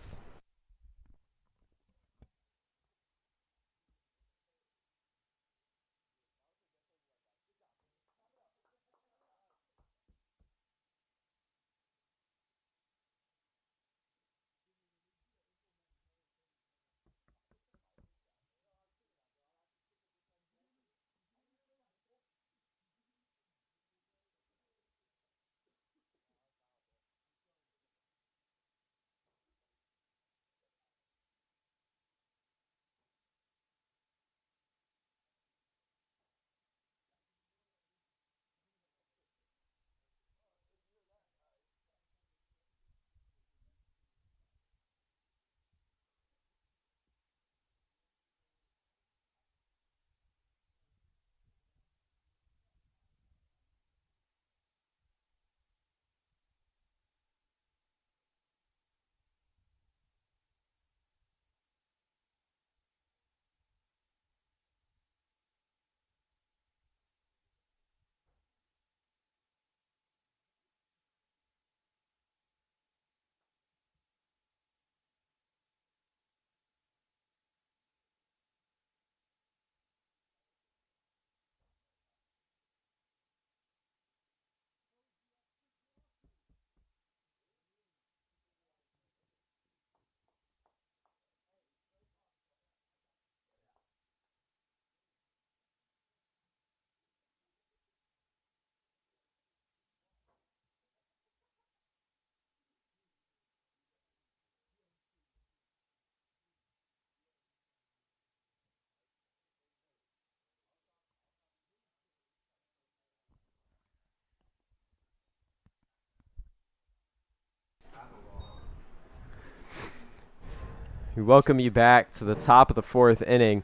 We welcome you back to the top of the 4th inning.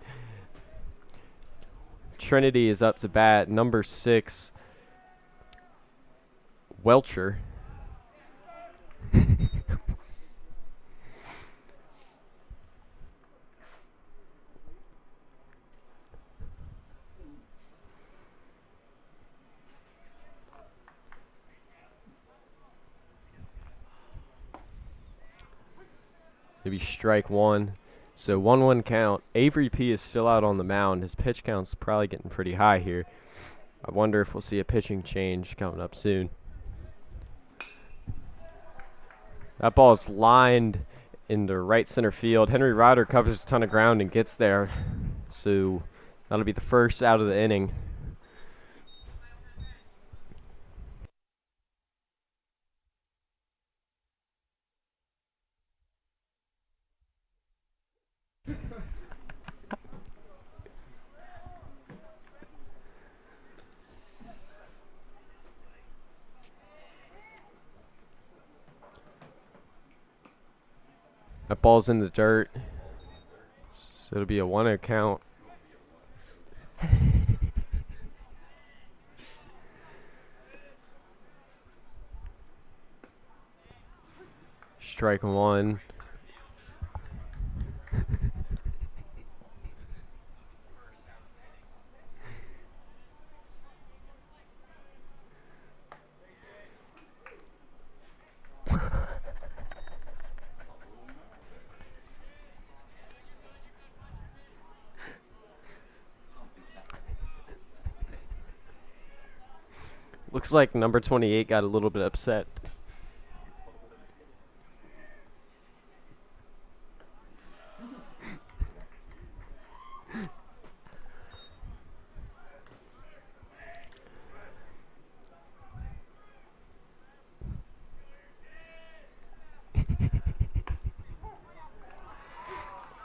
Trinity is up to bat, number 6, Welcher. Maybe strike 1. So 1-1 count. Avery P is still out on the mound. His pitch count's probably getting pretty high here. I wonder if we'll see a pitching change coming up soon. That ball is lined into right center field. Henry Ryder covers a ton of ground and gets there. So that'll be the first out of the inning. That ball's in the dirt. So it'll be a 1-0 count. Strike 1. Looks like number 28 got a little bit upset.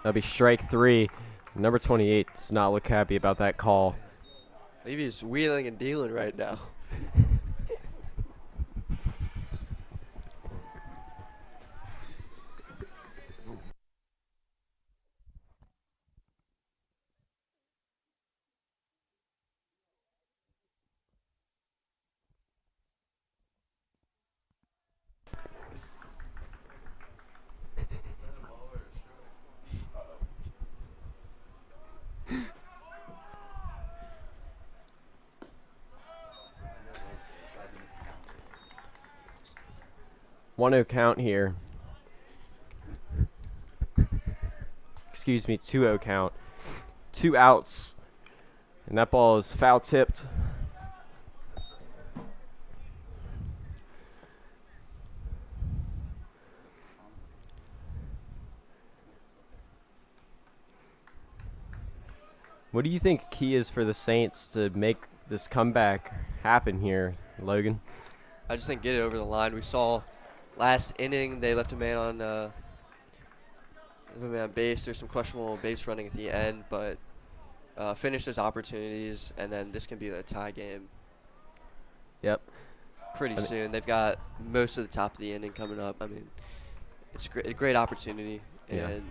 That'll be strike 3. Number 28 does not look happy about that call. Maybe he's wheeling and dealing right now. One-0 count here. Excuse me, 2-0 count. 2 outs. And that ball is foul tipped. What do you think key is for the Saints to make this comeback happen here, Logan? I just think get it over the line. We saw last inning they left a man on base. There's some questionable base running at the end, but finish those opportunities, and then this can be a tie game. Yep. Pretty soon. They've got most of the top of the inning coming up. I mean, it's a great opportunity, and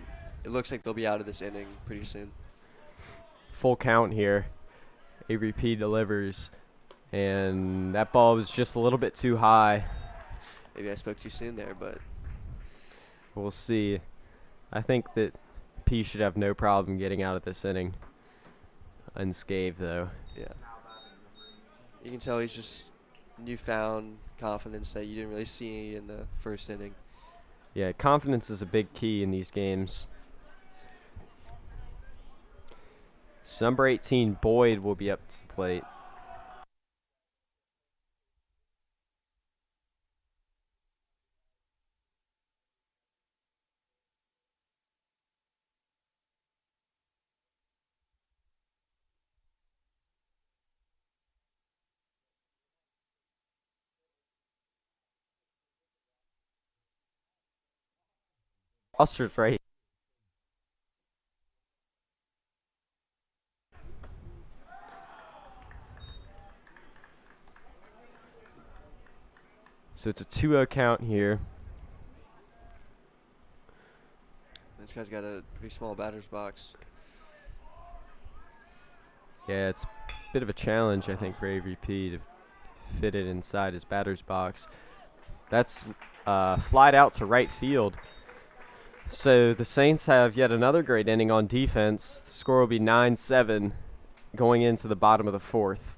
it looks like they'll be out of this inning pretty soon. Full count here. Avery P delivers, and that ball was just a little bit too high. Maybe I spoke too soon there, but we'll see. I think that P should have no problem getting out of this inning unscathed, though. Yeah. You can tell he's just newfound confidence that you didn't really see in the first inning. Yeah, confidence is a big key in these games. So number 18, Boyd, will be up to the plate. Foster's right. So it's a 2-0 count here. This guy's got a pretty small batter's box. Yeah, it's a bit of a challenge, I think, for AVP to fit it inside his batter's box. That's flied out to right field. So the Saints have yet another great inning on defense. The score will be 9-7 going into the bottom of the fourth.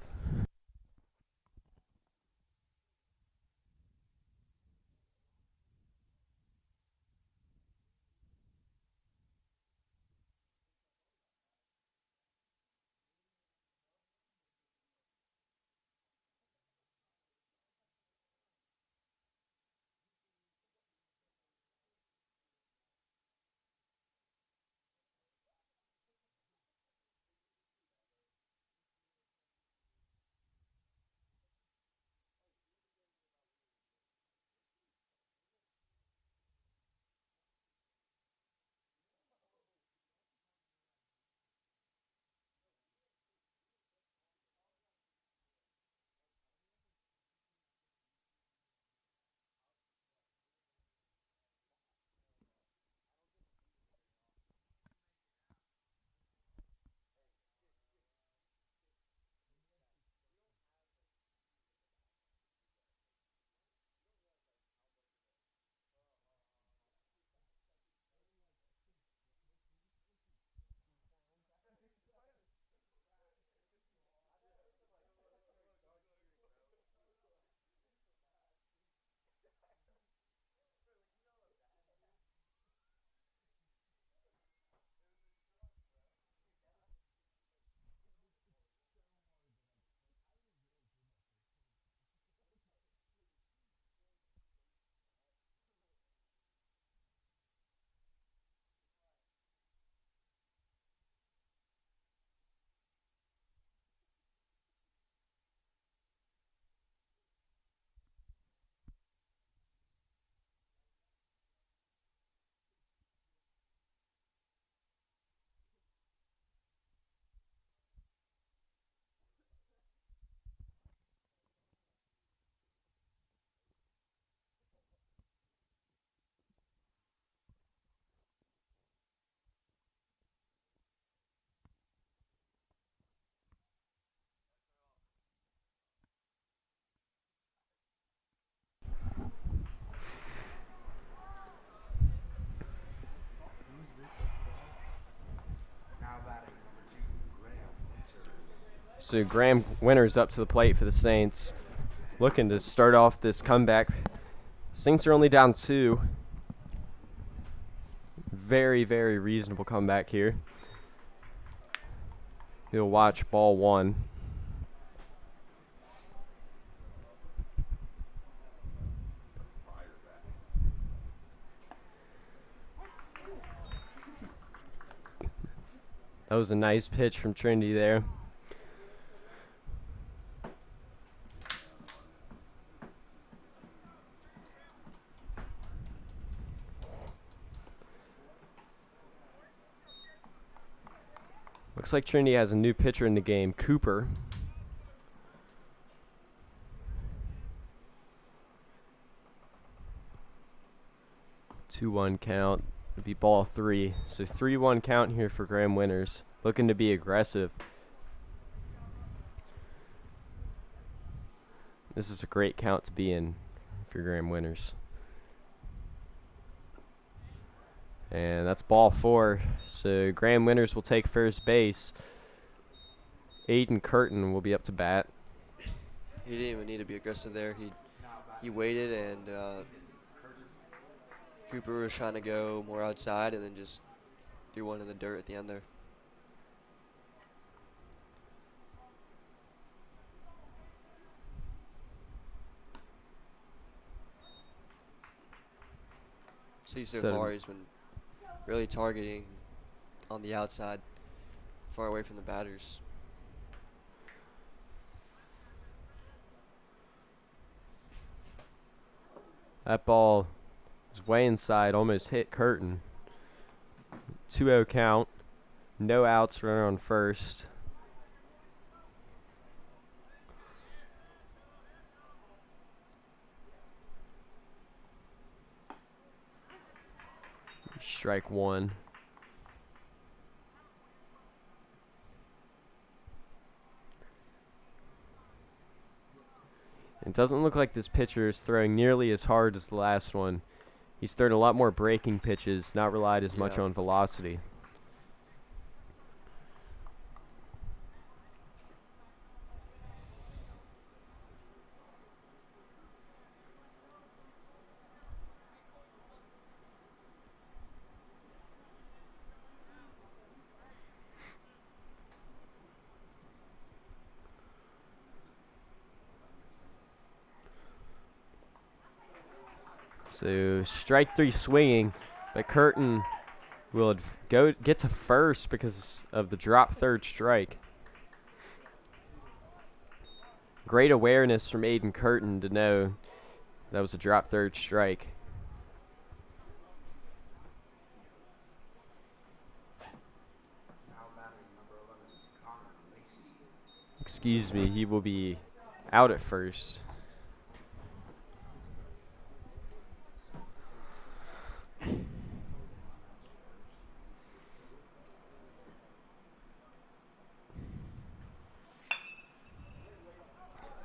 Now batting number 2, Graham Winters. So Graham Winters up to the plate for the Saints, looking to start off this comeback. Saints are only down 2. Very, very reasonable comeback here. He'll watch ball 1. That was a nice pitch from Trinity there. Looks like Trinity has a new pitcher in the game, Cooper. 2-1 count. It'd be ball 3. So 3-1 count here for Graham Winters. Looking to be aggressive. This is a great count to be in for Graham Winters. And that's ball 4. So Graham Winters will take first base. Aiden Curtin will be up to bat. He didn't even need to be aggressive there. He waited, and Cooper was trying to go more outside and then just threw one in the dirt at the end there. See, so far he's been really targeting on the outside, far away from the batters. That ball was way inside, almost hit Curtin. 2-0 count. No outs, runner on first. Strike one. It doesn't look like this pitcher is throwing nearly as hard as the last one. He's throwing a lot more breaking pitches, not relied as much on velocity. So strike three swinging, but Curtin will get to first because of the drop third strike. Great awareness from Aiden Curtin to know that was a drop third strike. Now batting number 11, Connor Lacey. Excuse me, he will be out at first.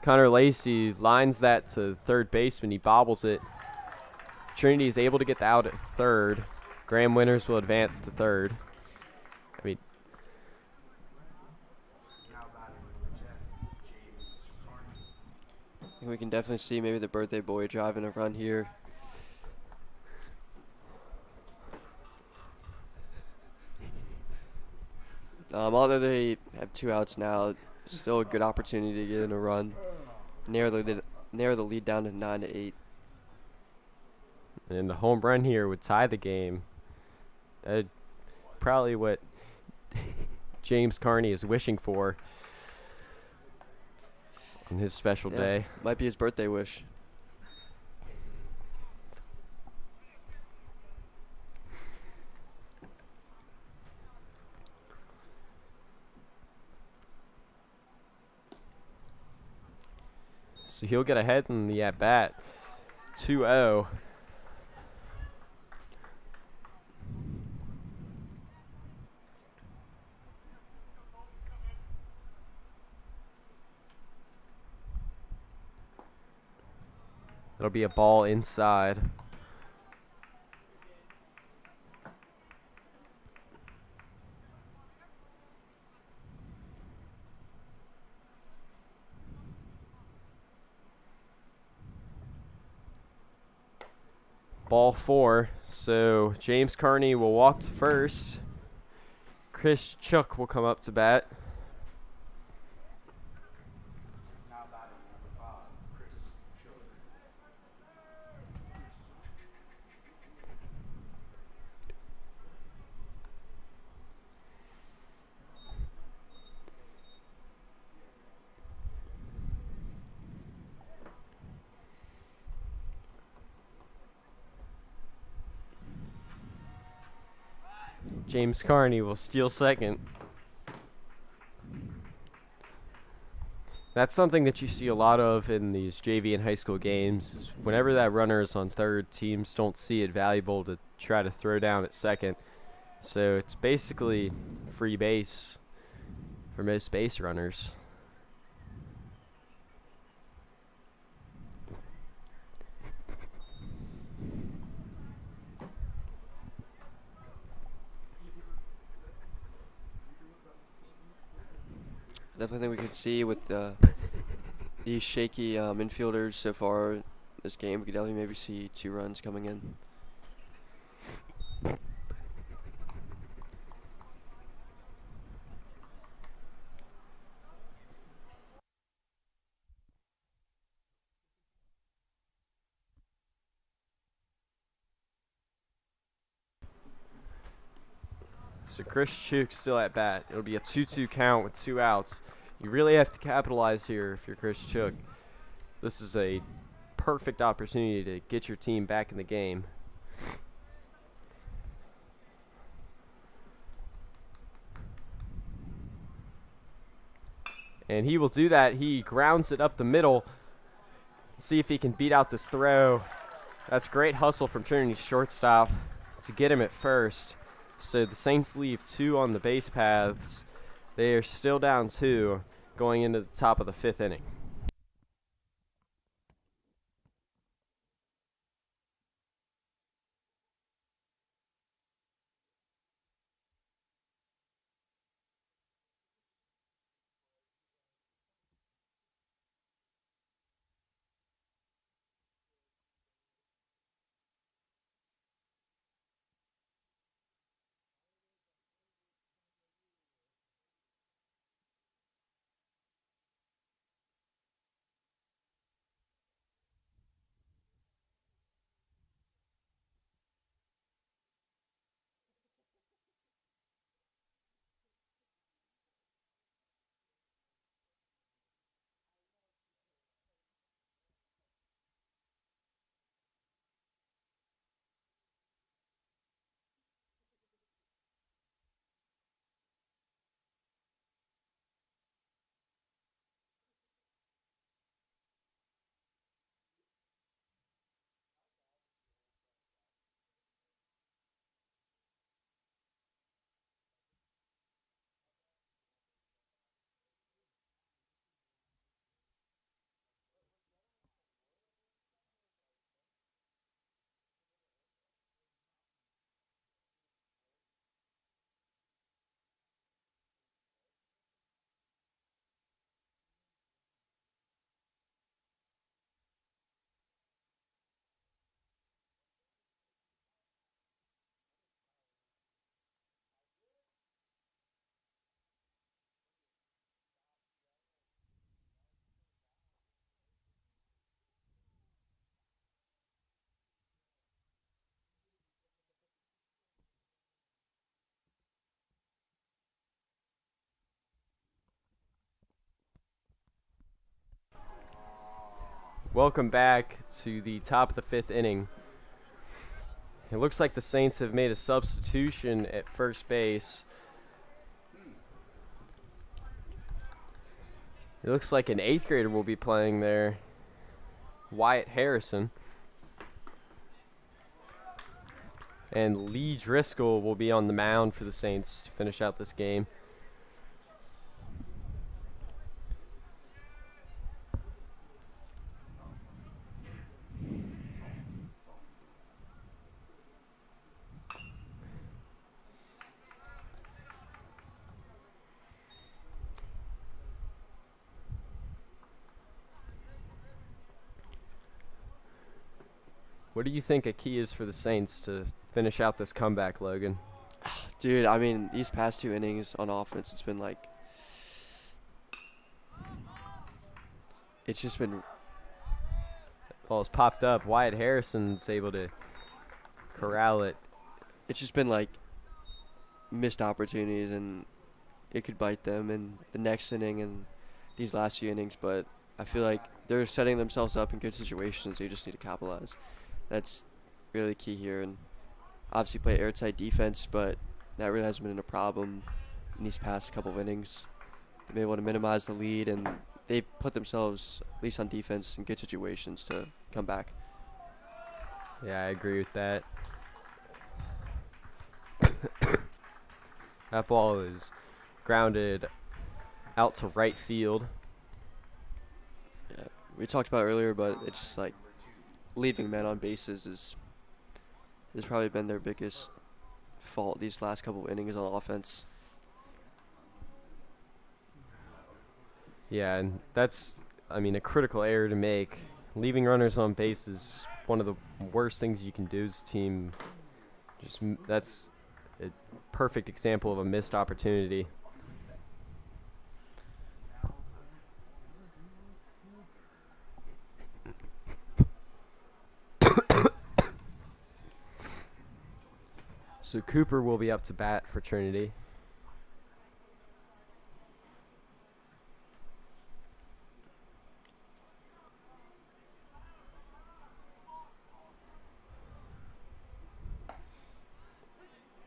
Connor Lacey lines that to third baseman. He bobbles it. Trinity is able to get the out at third. Graham Winters will advance to third. Now batting number 10, James Carney. I think we can definitely see maybe the birthday boy driving a run here. Although they have 2 outs now, still a good opportunity to get in a run. Narrow the lead down to 9-8. And the home run here would tie the game. Probably what James Carney is wishing for on his special day. Might be his birthday wish. So he'll get ahead in the at-bat. 2-0. It'll be a ball inside. Ball 4. So James Carney will walk to first. Chris Chuck will come up to bat. Now batting number 5, Chris Chuck. James Carney will steal second. That's something that you see a lot of in these JV and high school games. Is whenever that runner is on third, teams don't see it valuable to try to throw down at second. So it's basically free base for most base runners. Definitely think we could see with these shaky infielders so far this game, we could definitely maybe see 2 runs coming in. So Chris Chuk still at bat. It'll be a 2-2 count with 2 outs. You really have to capitalize here if you're Chris Chuk. This is a perfect opportunity to get your team back in the game. And he will do that. He grounds it up the middle. See if he can beat out this throw. That's great hustle from Trinity's shortstop. to get him at first. So the Saints leave 2 on the base paths. They are still down 2 going into the top of the 5th inning. Welcome back to the top of the 5th inning. It looks like the Saints have made a substitution at first base. It looks like an 8th grader will be playing there, Wyatt Harrison. And Lee Driscoll will be on the mound for the Saints to finish out this game. What do you think a key is for the Saints to finish out this comeback, Logan? Dude, I mean, these past 2 innings on offense, it's been like, it's just been, Well, it's popped up. Wyatt Harrison's able to corral it. it's just been like missed opportunities, and it could bite them in the next inning and these last few innings. But I feel like they're setting themselves up in good situations. They just need to capitalize. That's really key here, and obviously play airtight defense, but that really hasn't been a problem in these past couple of innings. They've been able to minimize the lead, and they've put themselves, at least on defense, in good situations to come back. Yeah, I agree with that. That ball is grounded out to right field. Yeah, we talked about it earlier, but it's just like leaving men on bases has probably been their biggest fault these last couple of innings on offense. Yeah, and that's, I mean, a critical error to make. Leaving runners on base is one of the worst things you can do as a team. That's a perfect example of a missed opportunity. So Cooper will be up to bat for Trinity.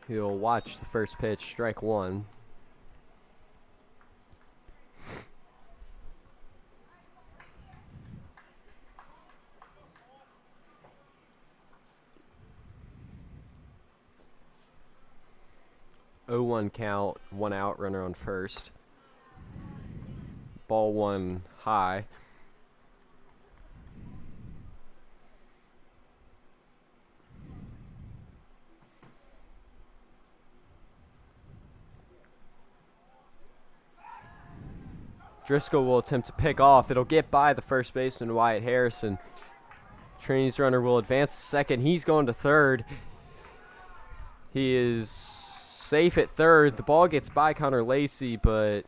He'll watch the first pitch, strike 1. 0-1 count, 1 out, runner on first. Ball 1 high. Driscoll will attempt to pick off. It'll get by the first baseman, Wyatt Harrison. Trinity's runner will advance to second. He's going to third. He is safe at third. The ball gets by Connor Lacey, but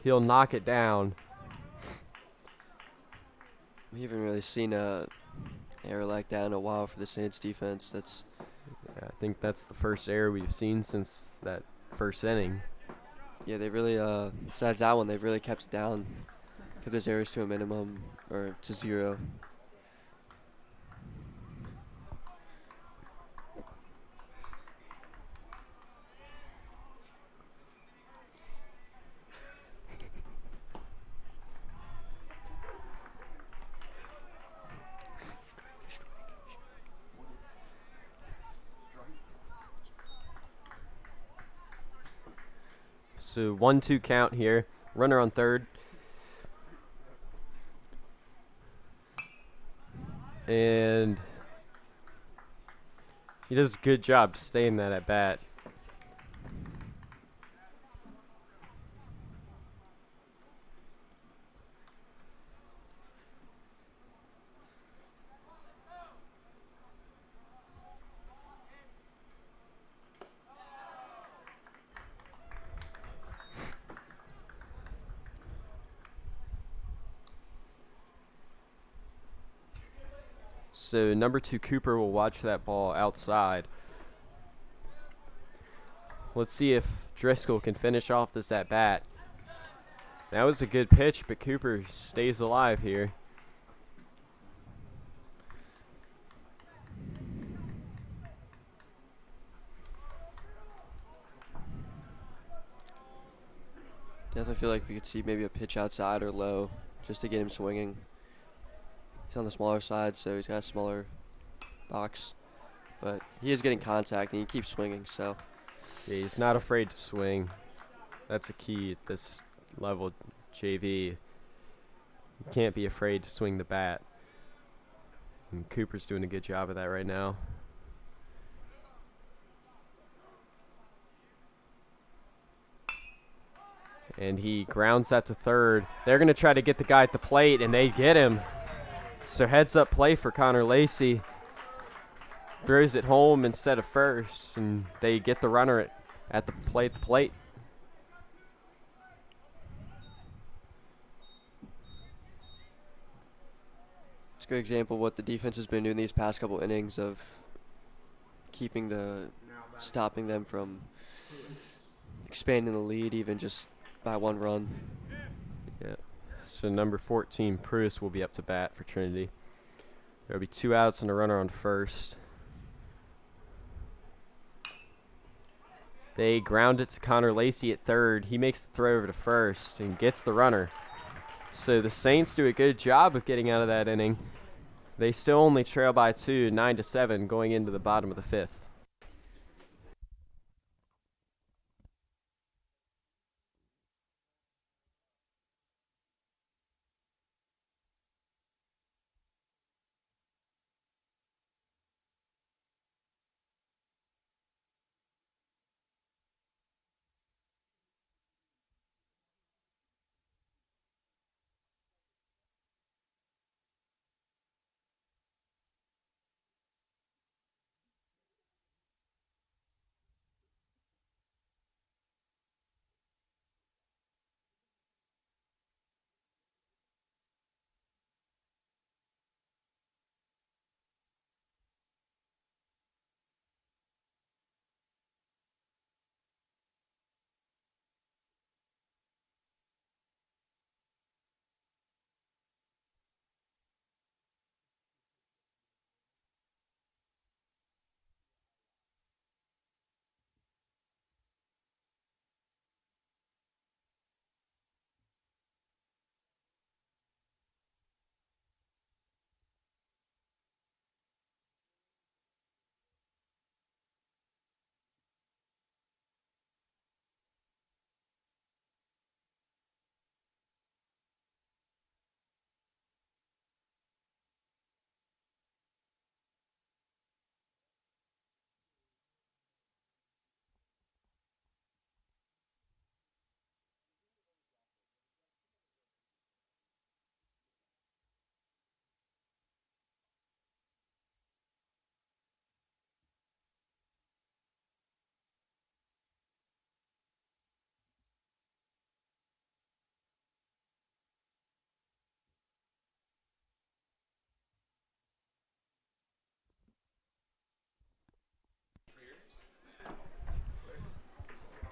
he'll knock it down. We haven't really seen a error like that in a while for the Saints defense. Yeah, I think that's the first error we've seen since that first inning. Yeah, they really, besides that one, they've really kept it down. Kept those errors to a minimum, or to 0. So 1-2 count here. Runner on third. And he does a good job to stay in that at bat. So number 2 Cooper will watch that ball outside. Let's see if Driscoll can finish off this at bat. That was a good pitch, but Cooper stays alive here. Definitely feel like we could see maybe a pitch outside or low just to get him swinging. He's on the smaller side, so he's got a smaller box. But he is getting contact, and he keeps swinging, so. Yeah, he's not afraid to swing. That's a key at this level, JV. You can't be afraid to swing the bat. And Cooper's doing a good job of that right now. And he grounds that to third. They're going to try to get the guy at the plate, and they get him. So heads up play for Connor Lacey. Throws it home instead of first, and they get the runner at the plate. It's a great example of what the defense has been doing these past couple innings of stopping them from expanding the lead even just by 1 run. Yeah. So number 14, Pruis, will be up to bat for Trinity. There'll be 2 outs and a runner on first. They ground it to Connor Lacey at third. He makes the throw over to first and gets the runner. So the Saints do a good job of getting out of that inning. They still only trail by 2, 9-7, going into the bottom of the 5th.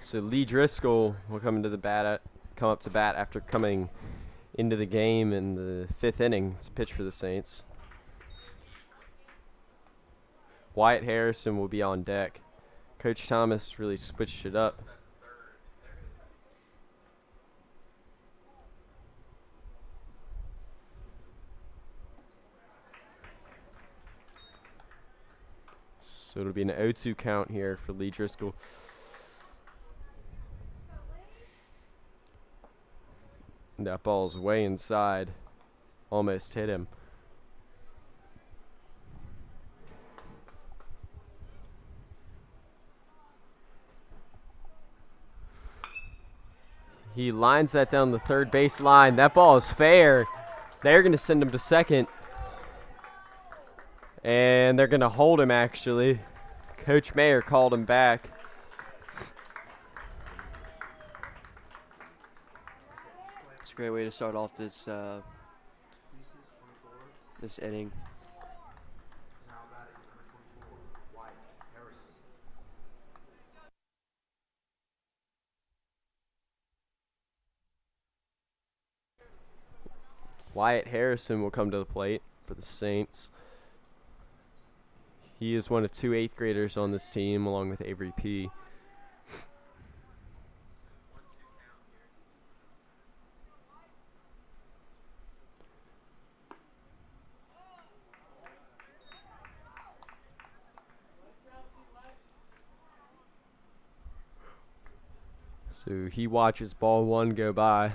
So Lee Driscoll will come up to bat after coming into the game in the 5th inning to pitch for the Saints. Wyatt Harrison will be on deck. Coach Thomas really switched it up. So it'll be an 0-2 count here for Lee Driscoll. That ball's way inside. Almost hit him. He lines that down the third base line. That ball is fair. They're going to send him to second. And they're going to hold him, actually. Coach Mayer called him back. It's a great way to start off this this inning. Now batting number 24, Wyatt Harrison. Wyatt Harrison will come to the plate for the Saints. He is one of 2 8th graders on this team, along with Avery P. So he watches ball 1 go by.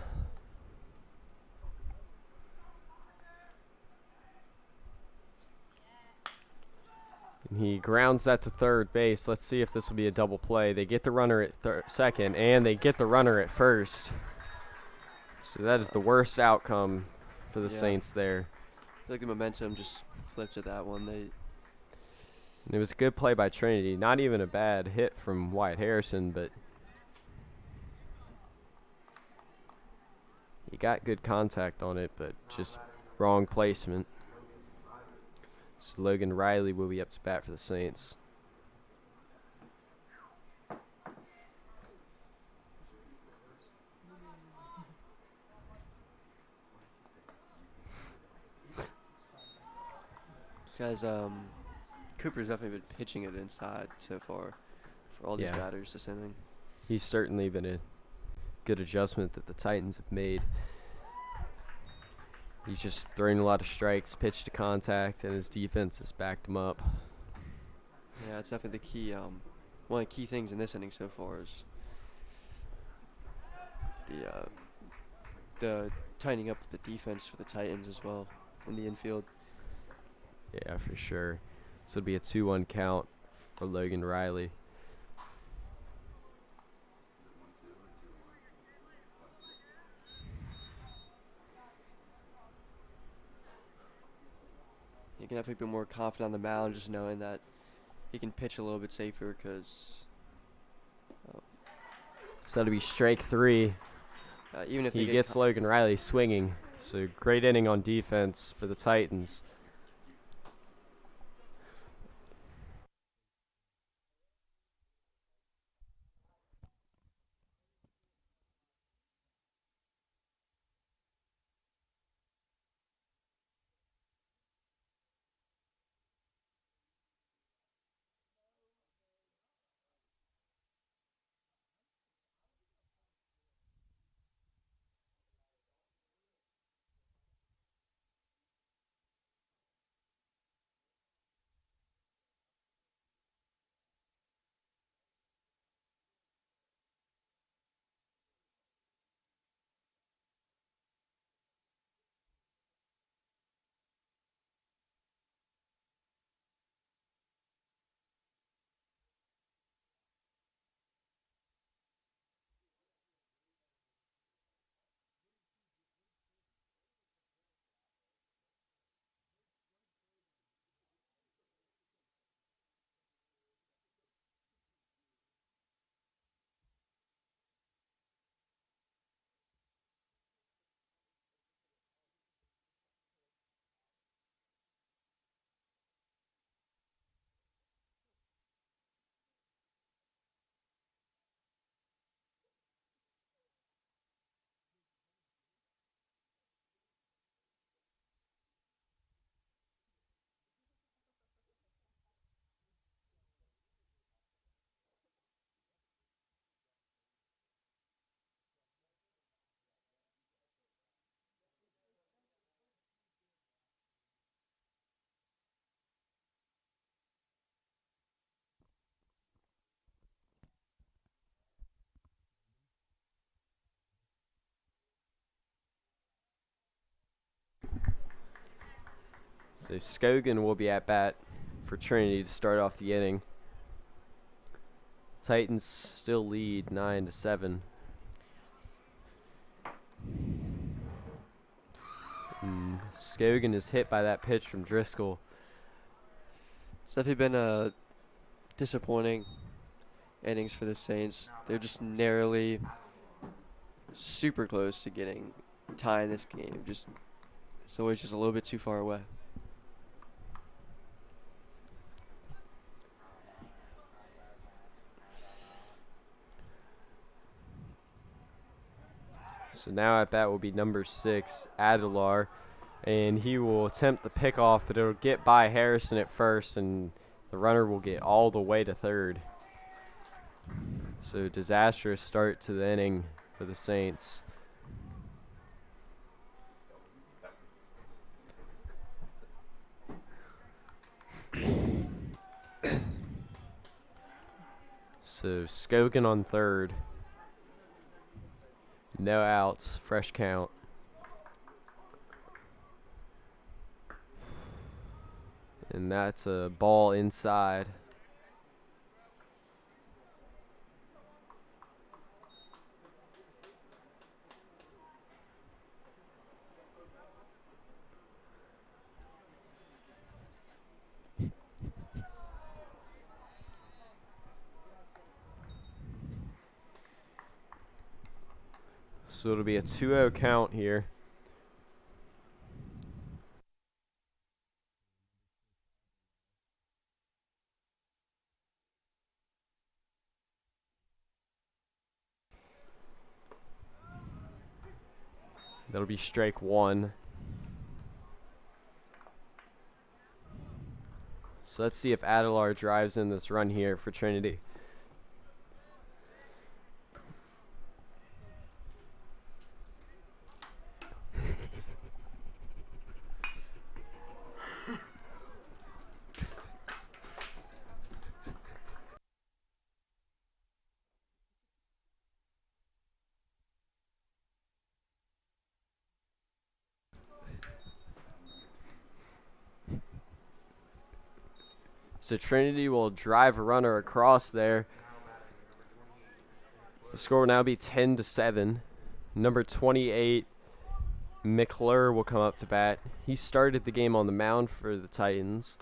And he grounds that to third base. Let's see if this will be a double play. They get the runner at second, and they get the runner at first. So that is the worst outcome for the Saints there. I feel like the momentum just flipped to that one. And it was a good play by Trinity. Not even a bad hit from Wyatt Harrison, but he got good contact on it, but just wrong placement. So Logan Riley will be up to bat for the Saints. This guy's Cooper's definitely been pitching it inside so far for all these batters this inning. He's certainly been a good adjustment that the Titans have made. He's just throwing a lot of strikes, pitch to contact, and his defense has backed him up. Yeah, it's definitely the key. One of the key things in this inning so far is the tightening up the defense for the Titans as well in the infield. Yeah, for sure. So it'll be a 2-1 count for Logan Riley. He can definitely be more confident on the mound, just knowing that he can pitch a little bit safer because. So that'll be strike 3. Even if he gets Logan Riley swinging. So great inning on defense for the Titans. So Scogan will be at bat for Trinity to start off the inning. Titans still lead 9-7. Scogan is hit by that pitch from Driscoll. It's definitely been a disappointing innings for the Saints. They're just narrowly super close to tying this game. It's always just a little bit too far away. So now at bat will be number 6, Adelar, and he will attempt the pickoff, but it'll get by Harrison at first, and the runner will get all the way to third. So disastrous start to the inning for the Saints. So Scogan on third. No outs, fresh count. And that's a ball inside. So it'll be a 2-0 count here. That'll be strike 1. So let's see if Adelar drives in this run here for Trinity. So Trinity will drive a runner across there. The score will now be 10-7. Number 28, McClure, will come up to bat. He started the game on the mound for the Titans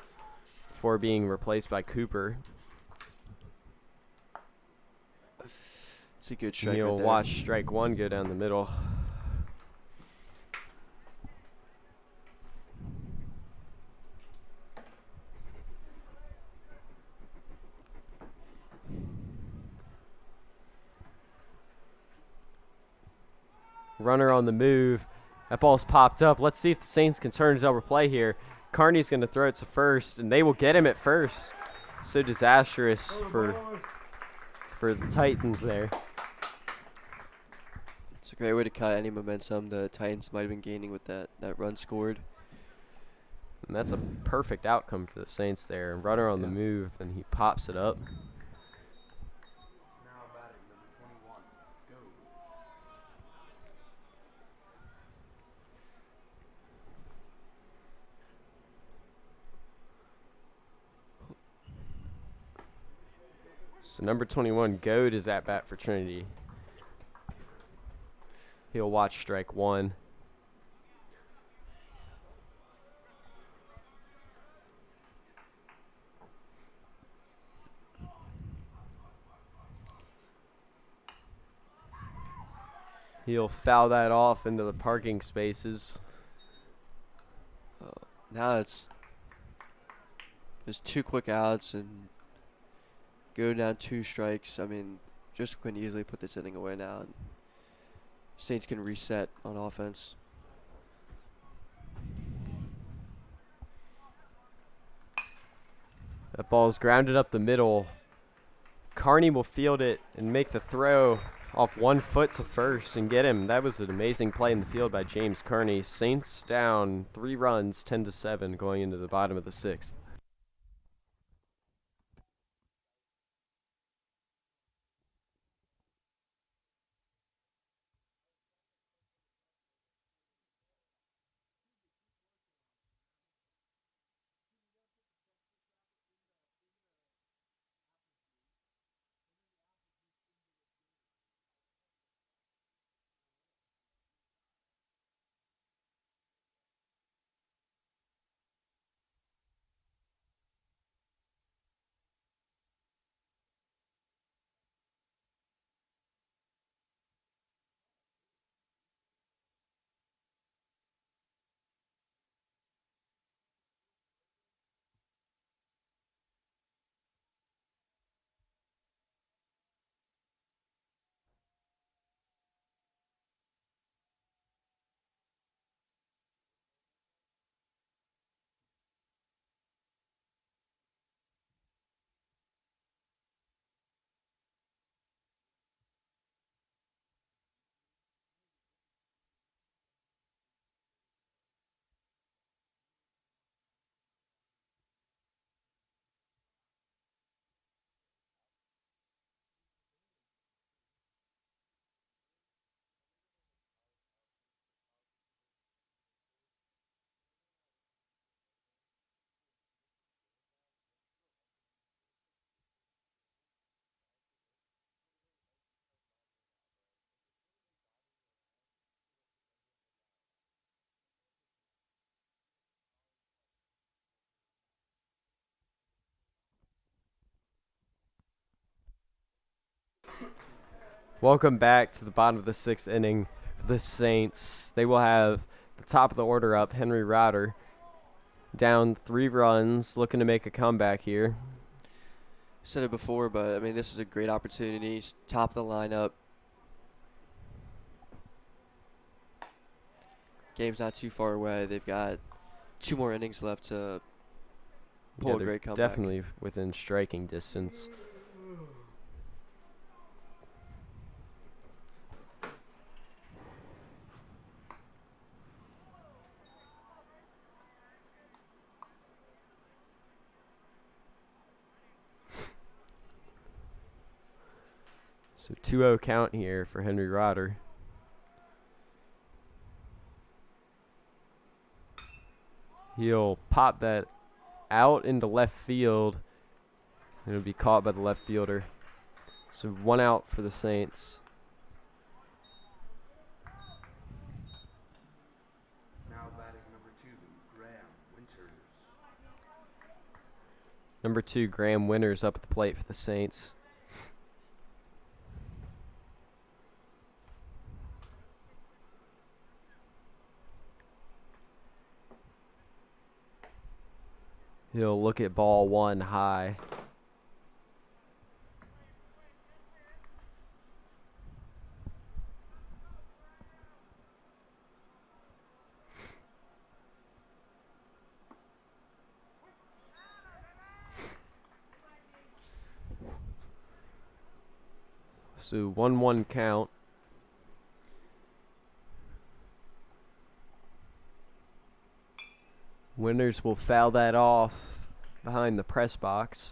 before being replaced by Cooper. It's a good strike. You'll right there. watch strike 1 go down the middle. Runner on the move. That ball's popped up. Let's see if the Saints can turn a double play here. Carney's going to throw it to first, and they will get him at first. So disastrous for the Titans there. It's a great way to cut any momentum the Titans might have been gaining with that run scored. And that's a perfect outcome for the Saints there. Runner on the move, and he pops it up. Now batting number 21. Go. So number 21, Goad, is at bat for Trinity. He'll watch strike 1. He'll foul that off into the parking spaces. Now there's 2 quick outs and go down 2 strikes. I mean, just couldn't easily put this inning away now. And Saints can reset on offense. That ball's grounded up the middle. Carney will field it and make the throw off 1 foot to first and get him. That was an amazing play in the field by James Carney. Saints down 3 runs, 10-7, going into the bottom of the 6th. Welcome back to the bottom of the 6th inning for the Saints. They will have the top of the order up, Henry Rauter, down 3 runs, looking to make a comeback here. Said it before, but I mean, this is a great opportunity. He's top of the lineup. Game's not too far away. They've got 2 more innings left to pull a they're great comeback. definitely within striking distance. So 2-0 count here for Henry Rauter. He'll pop that out into left field. It'll be caught by the left fielder. So 1 out for the Saints. Now batting number 2, Graham Winters. Number 2, Graham Winters up at the plate for the Saints. He'll look at ball 1 high. So 1-1 count. Winters will foul that off behind the press box.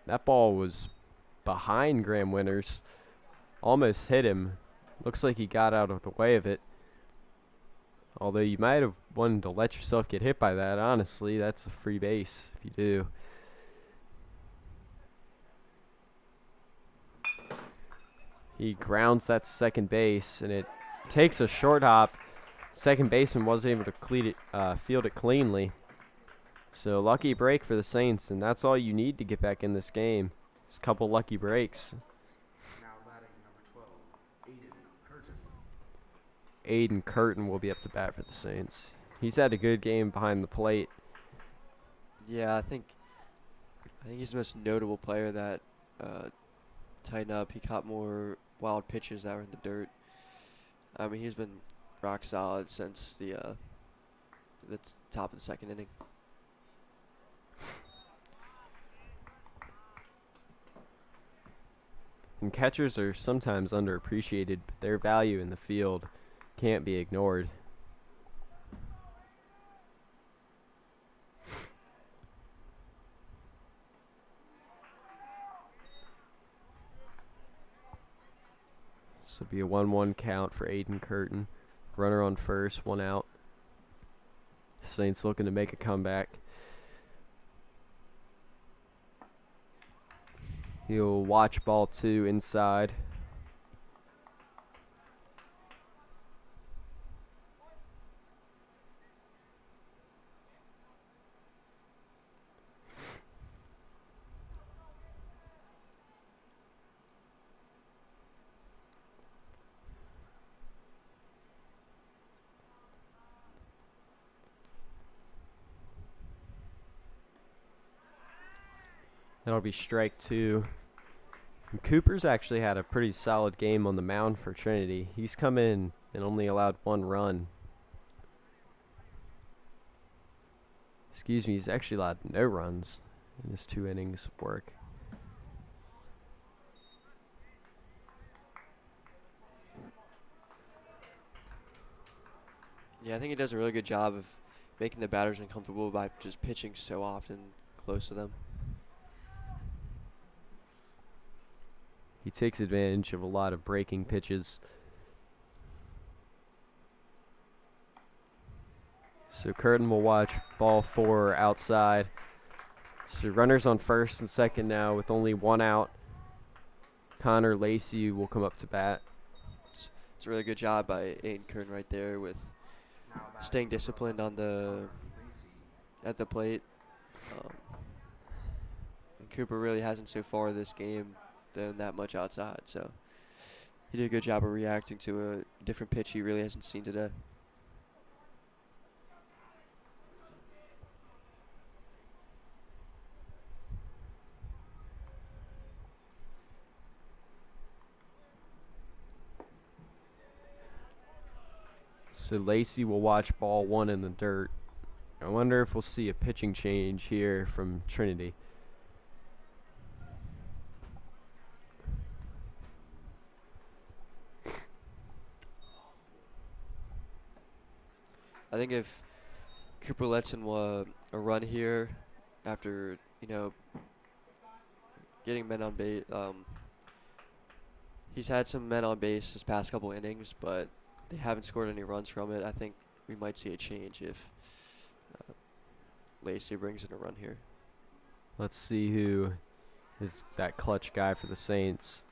That ball was behind Graham Winters. Almost hit him. Looks like he got out of the way of it. Although you might have wanted to let yourself get hit by that. Honestly, that's a free base if you do. He grounds that to second base, and it takes a short hop. Second baseman wasn't able to field it cleanly. So lucky break for the Saints, and that's all you need to get back in this game. Just a couple lucky breaks. Now batting number 12, Aiden Curtin. Aiden Curtin will be up to bat for the Saints. He's had a good game behind the plate. Yeah, I think he's the most notable player that tightened up. He caught more wild pitches that were in the dirt. I mean, he's been rock solid since the top of the 2nd inning. And catchers are sometimes underappreciated, but their value in the field can't be ignored. This will be a 1-1 count for Aiden Curtin. Runner on first, 1 out. Saints looking to make a comeback. He'll watch ball 2 inside. That'll be strike 2. And Cooper's actually had a pretty solid game on the mound for Trinity. He's come in and only allowed 1 run. Excuse me, he's actually allowed no runs in his 2 innings of work. Yeah, I think he does a really good job of making the batters uncomfortable by just pitching so often close to them. He takes advantage of a lot of breaking pitches. So Curtin will watch ball 4 outside. So runners on first and second now with only 1 out. Connor Lacey will come up to bat. It's a really good job by Aiden Kern right there with staying disciplined on at the plate. And Cooper really hasn't so far this game done that much outside, so he did a good job of reacting to a different pitch he really hasn't seen today. So Lacey will watch ball 1 in the dirt. I wonder if we'll see a pitching change here from Trinity. I think if Cooper lets in a run here after, getting men on base, he's had some men on base his past couple innings, but they haven't scored any runs from it. I think we might see a change if Lacey brings in a run here. Let's see who is that clutch guy for the Saints.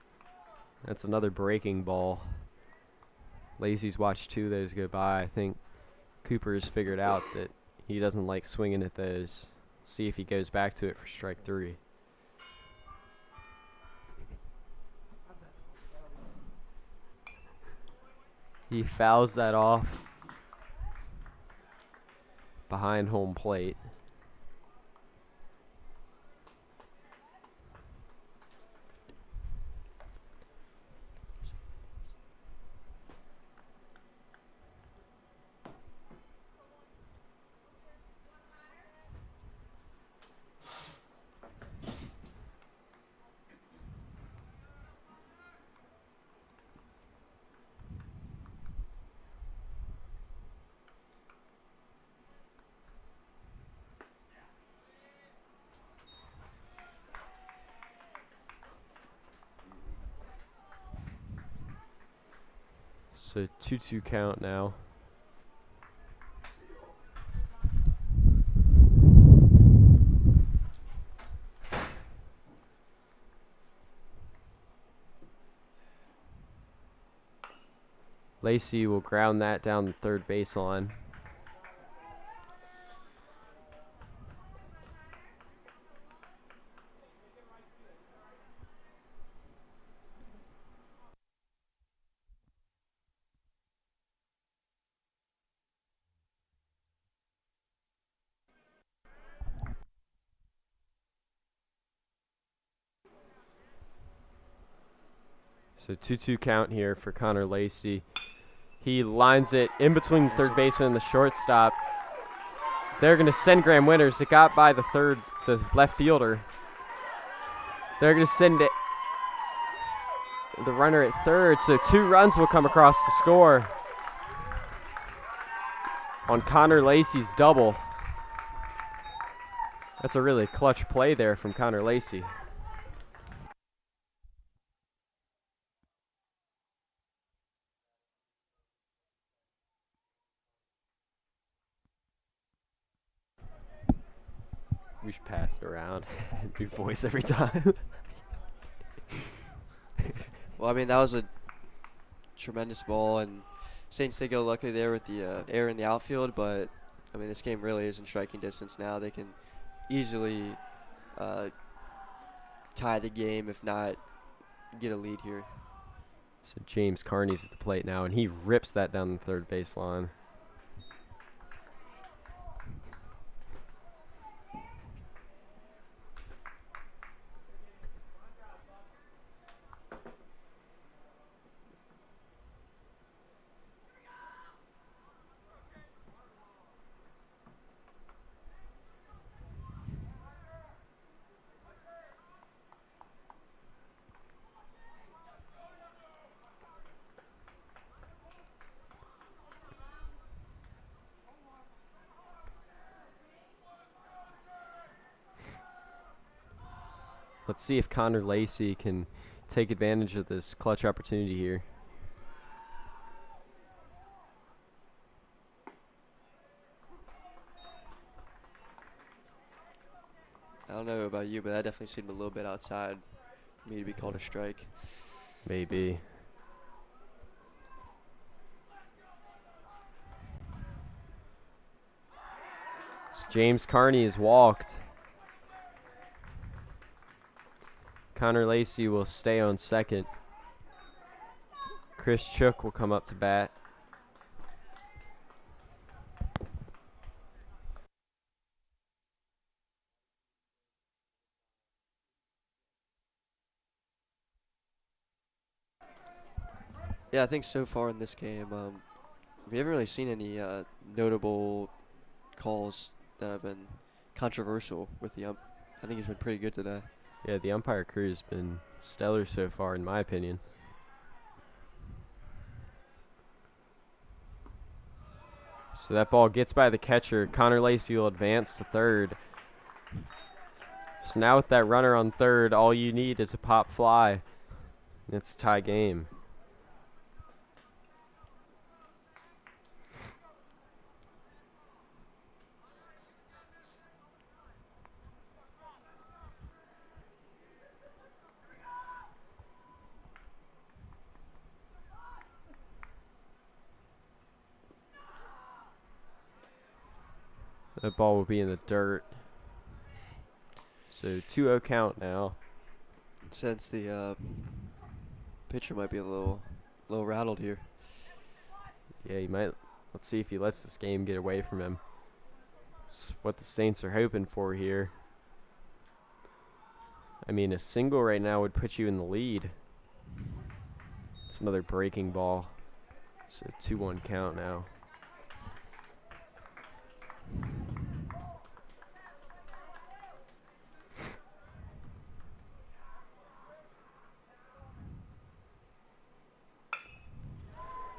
That's another breaking ball. Lacey's watched 2 of those go by. I think Cooper has figured out that he doesn't like swinging at those. Let's see if he goes back to it for strike 3. He fouls that off behind home plate. So 2-2 count now. Lacey will ground that down the third baseline. So 2-2 count here for Connor Lacey. He lines it in between the third baseman and the shortstop. They're going to send Graham Winters. It got by the left fielder. They're going to send it the runner at third. So 2 runs will come across to score on Connor Lacey's double. That's a really clutch play there from Connor Lacey. We should pass it around. New voice every time. Well, I mean, that was a tremendous ball, and Saints did go lucky there with the air in the outfield, but, I mean, this game really is in striking distance now. They can easily tie the game, if not get a lead here. So James Carney's at the plate now, and he rips that down the third baseline. Let's see if Connor Lacey can take advantage of this clutch opportunity here. I don't know about you, but that definitely seemed a little bit outside for me to be called a strike. Maybe. James Carney is walked. Connor Lacey will stay on second. Chris Chook will come up to bat. Yeah, I think so far in this game, we haven't really seen any notable calls that have been controversial with the ump. I think he's been pretty good today. Yeah, the umpire crew has been stellar so far, in my opinion. So that ball gets by the catcher. Connor Lacey will advance to third. So now with that runner on third, all you need is a pop fly. It's a tie game. That ball will be in the dirt. So 2-0 count now. Since the pitcher might be a little rattled here. Yeah, he might. Let's see if he lets this game get away from him. It's what the Saints are hoping for here. I mean, a single right now would put you in the lead. It's another breaking ball. So 2-1 count now.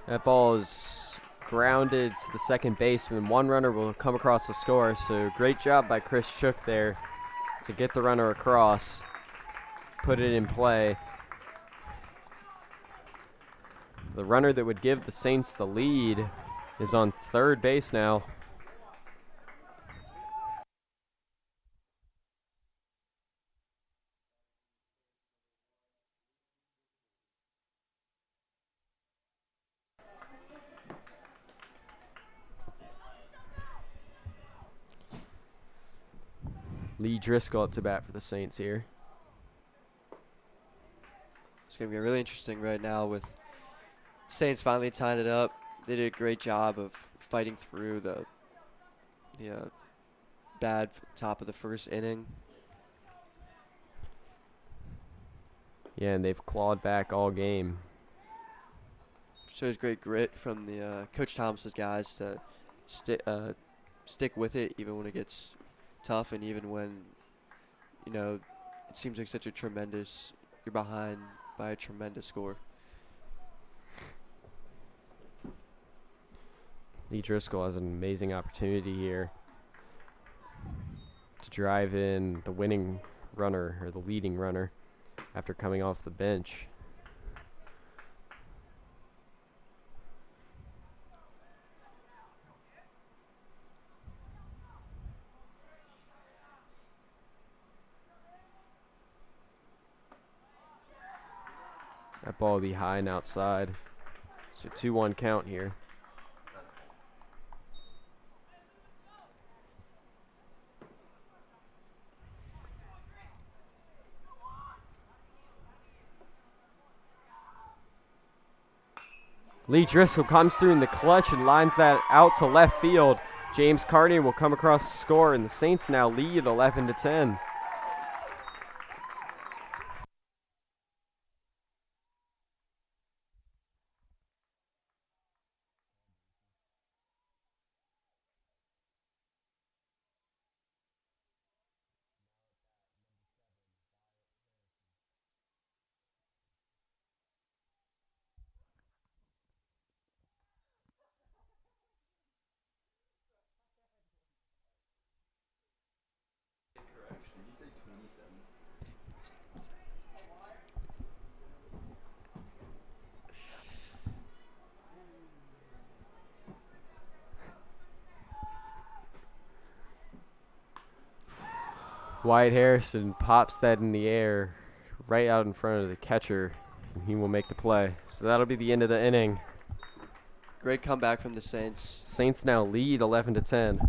That ball is grounded to the second baseman. One runner will come across the score. So great job by Chris Chook there to get the runner across, put it in play. The runner that would give the Saints the lead is on third base now. Lee Driscoll up to bat for the Saints here. It's going to be really interesting right now with Saints finally tying it up. They did a great job of fighting through the bad top of the first inning. Yeah, and they've clawed back all game. Shows great grit from the Coach Thomas's guys to stick with it even when it gets tough, and even when, you know, it seems like such a tremendous, you're behind by a tremendous score. Lee Driscoll has an amazing opportunity here to drive in the winning runner, or the leading runner, after coming off the bench. That ball will be high and outside. So 2-1 count here. Lee Driscoll comes through in the clutch and lines that out to left field. James Carney will come across the score, and the Saints now lead 11-10. Wyatt Harrison pops that in the air right out in front of the catcher, and he will make the play. So that'll be the end of the inning. Great comeback from the Saints. Saints now lead 11-10.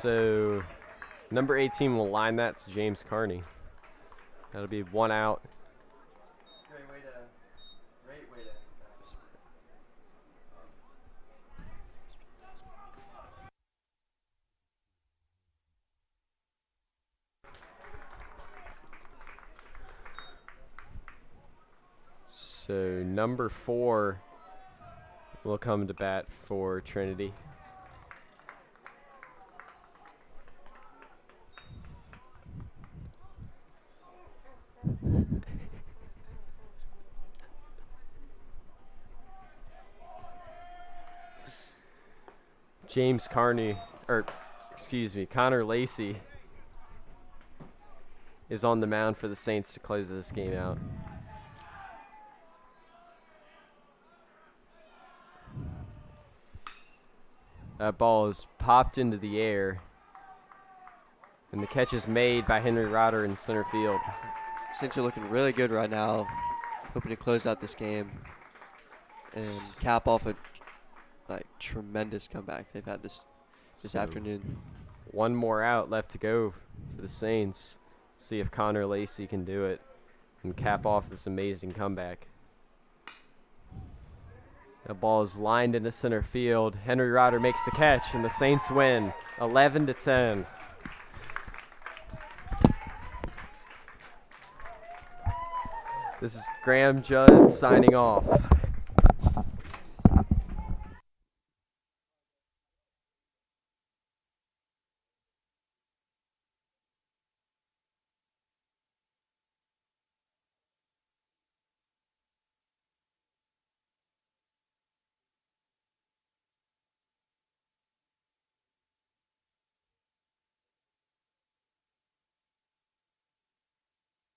So number 18 will line that to James Carney. That'll be 1 out. Great way to. So number 4 will come to bat for Trinity. James Carney, or excuse me, Connor Lacey is on the mound for the Saints to close this game out. That ball is popped into the air, and the catch is made by Henry Rotter in center field. Saints are looking really good right now, hoping to close out this game and cap off a tremendous comeback they've had this afternoon. 1 more out left to go for the Saints. See if Connor Lacey can do it and cap off this amazing comeback. The ball is lined into center field. Henry Rotter makes the catch, and the Saints win 11-10. This is Graham Judd signing off.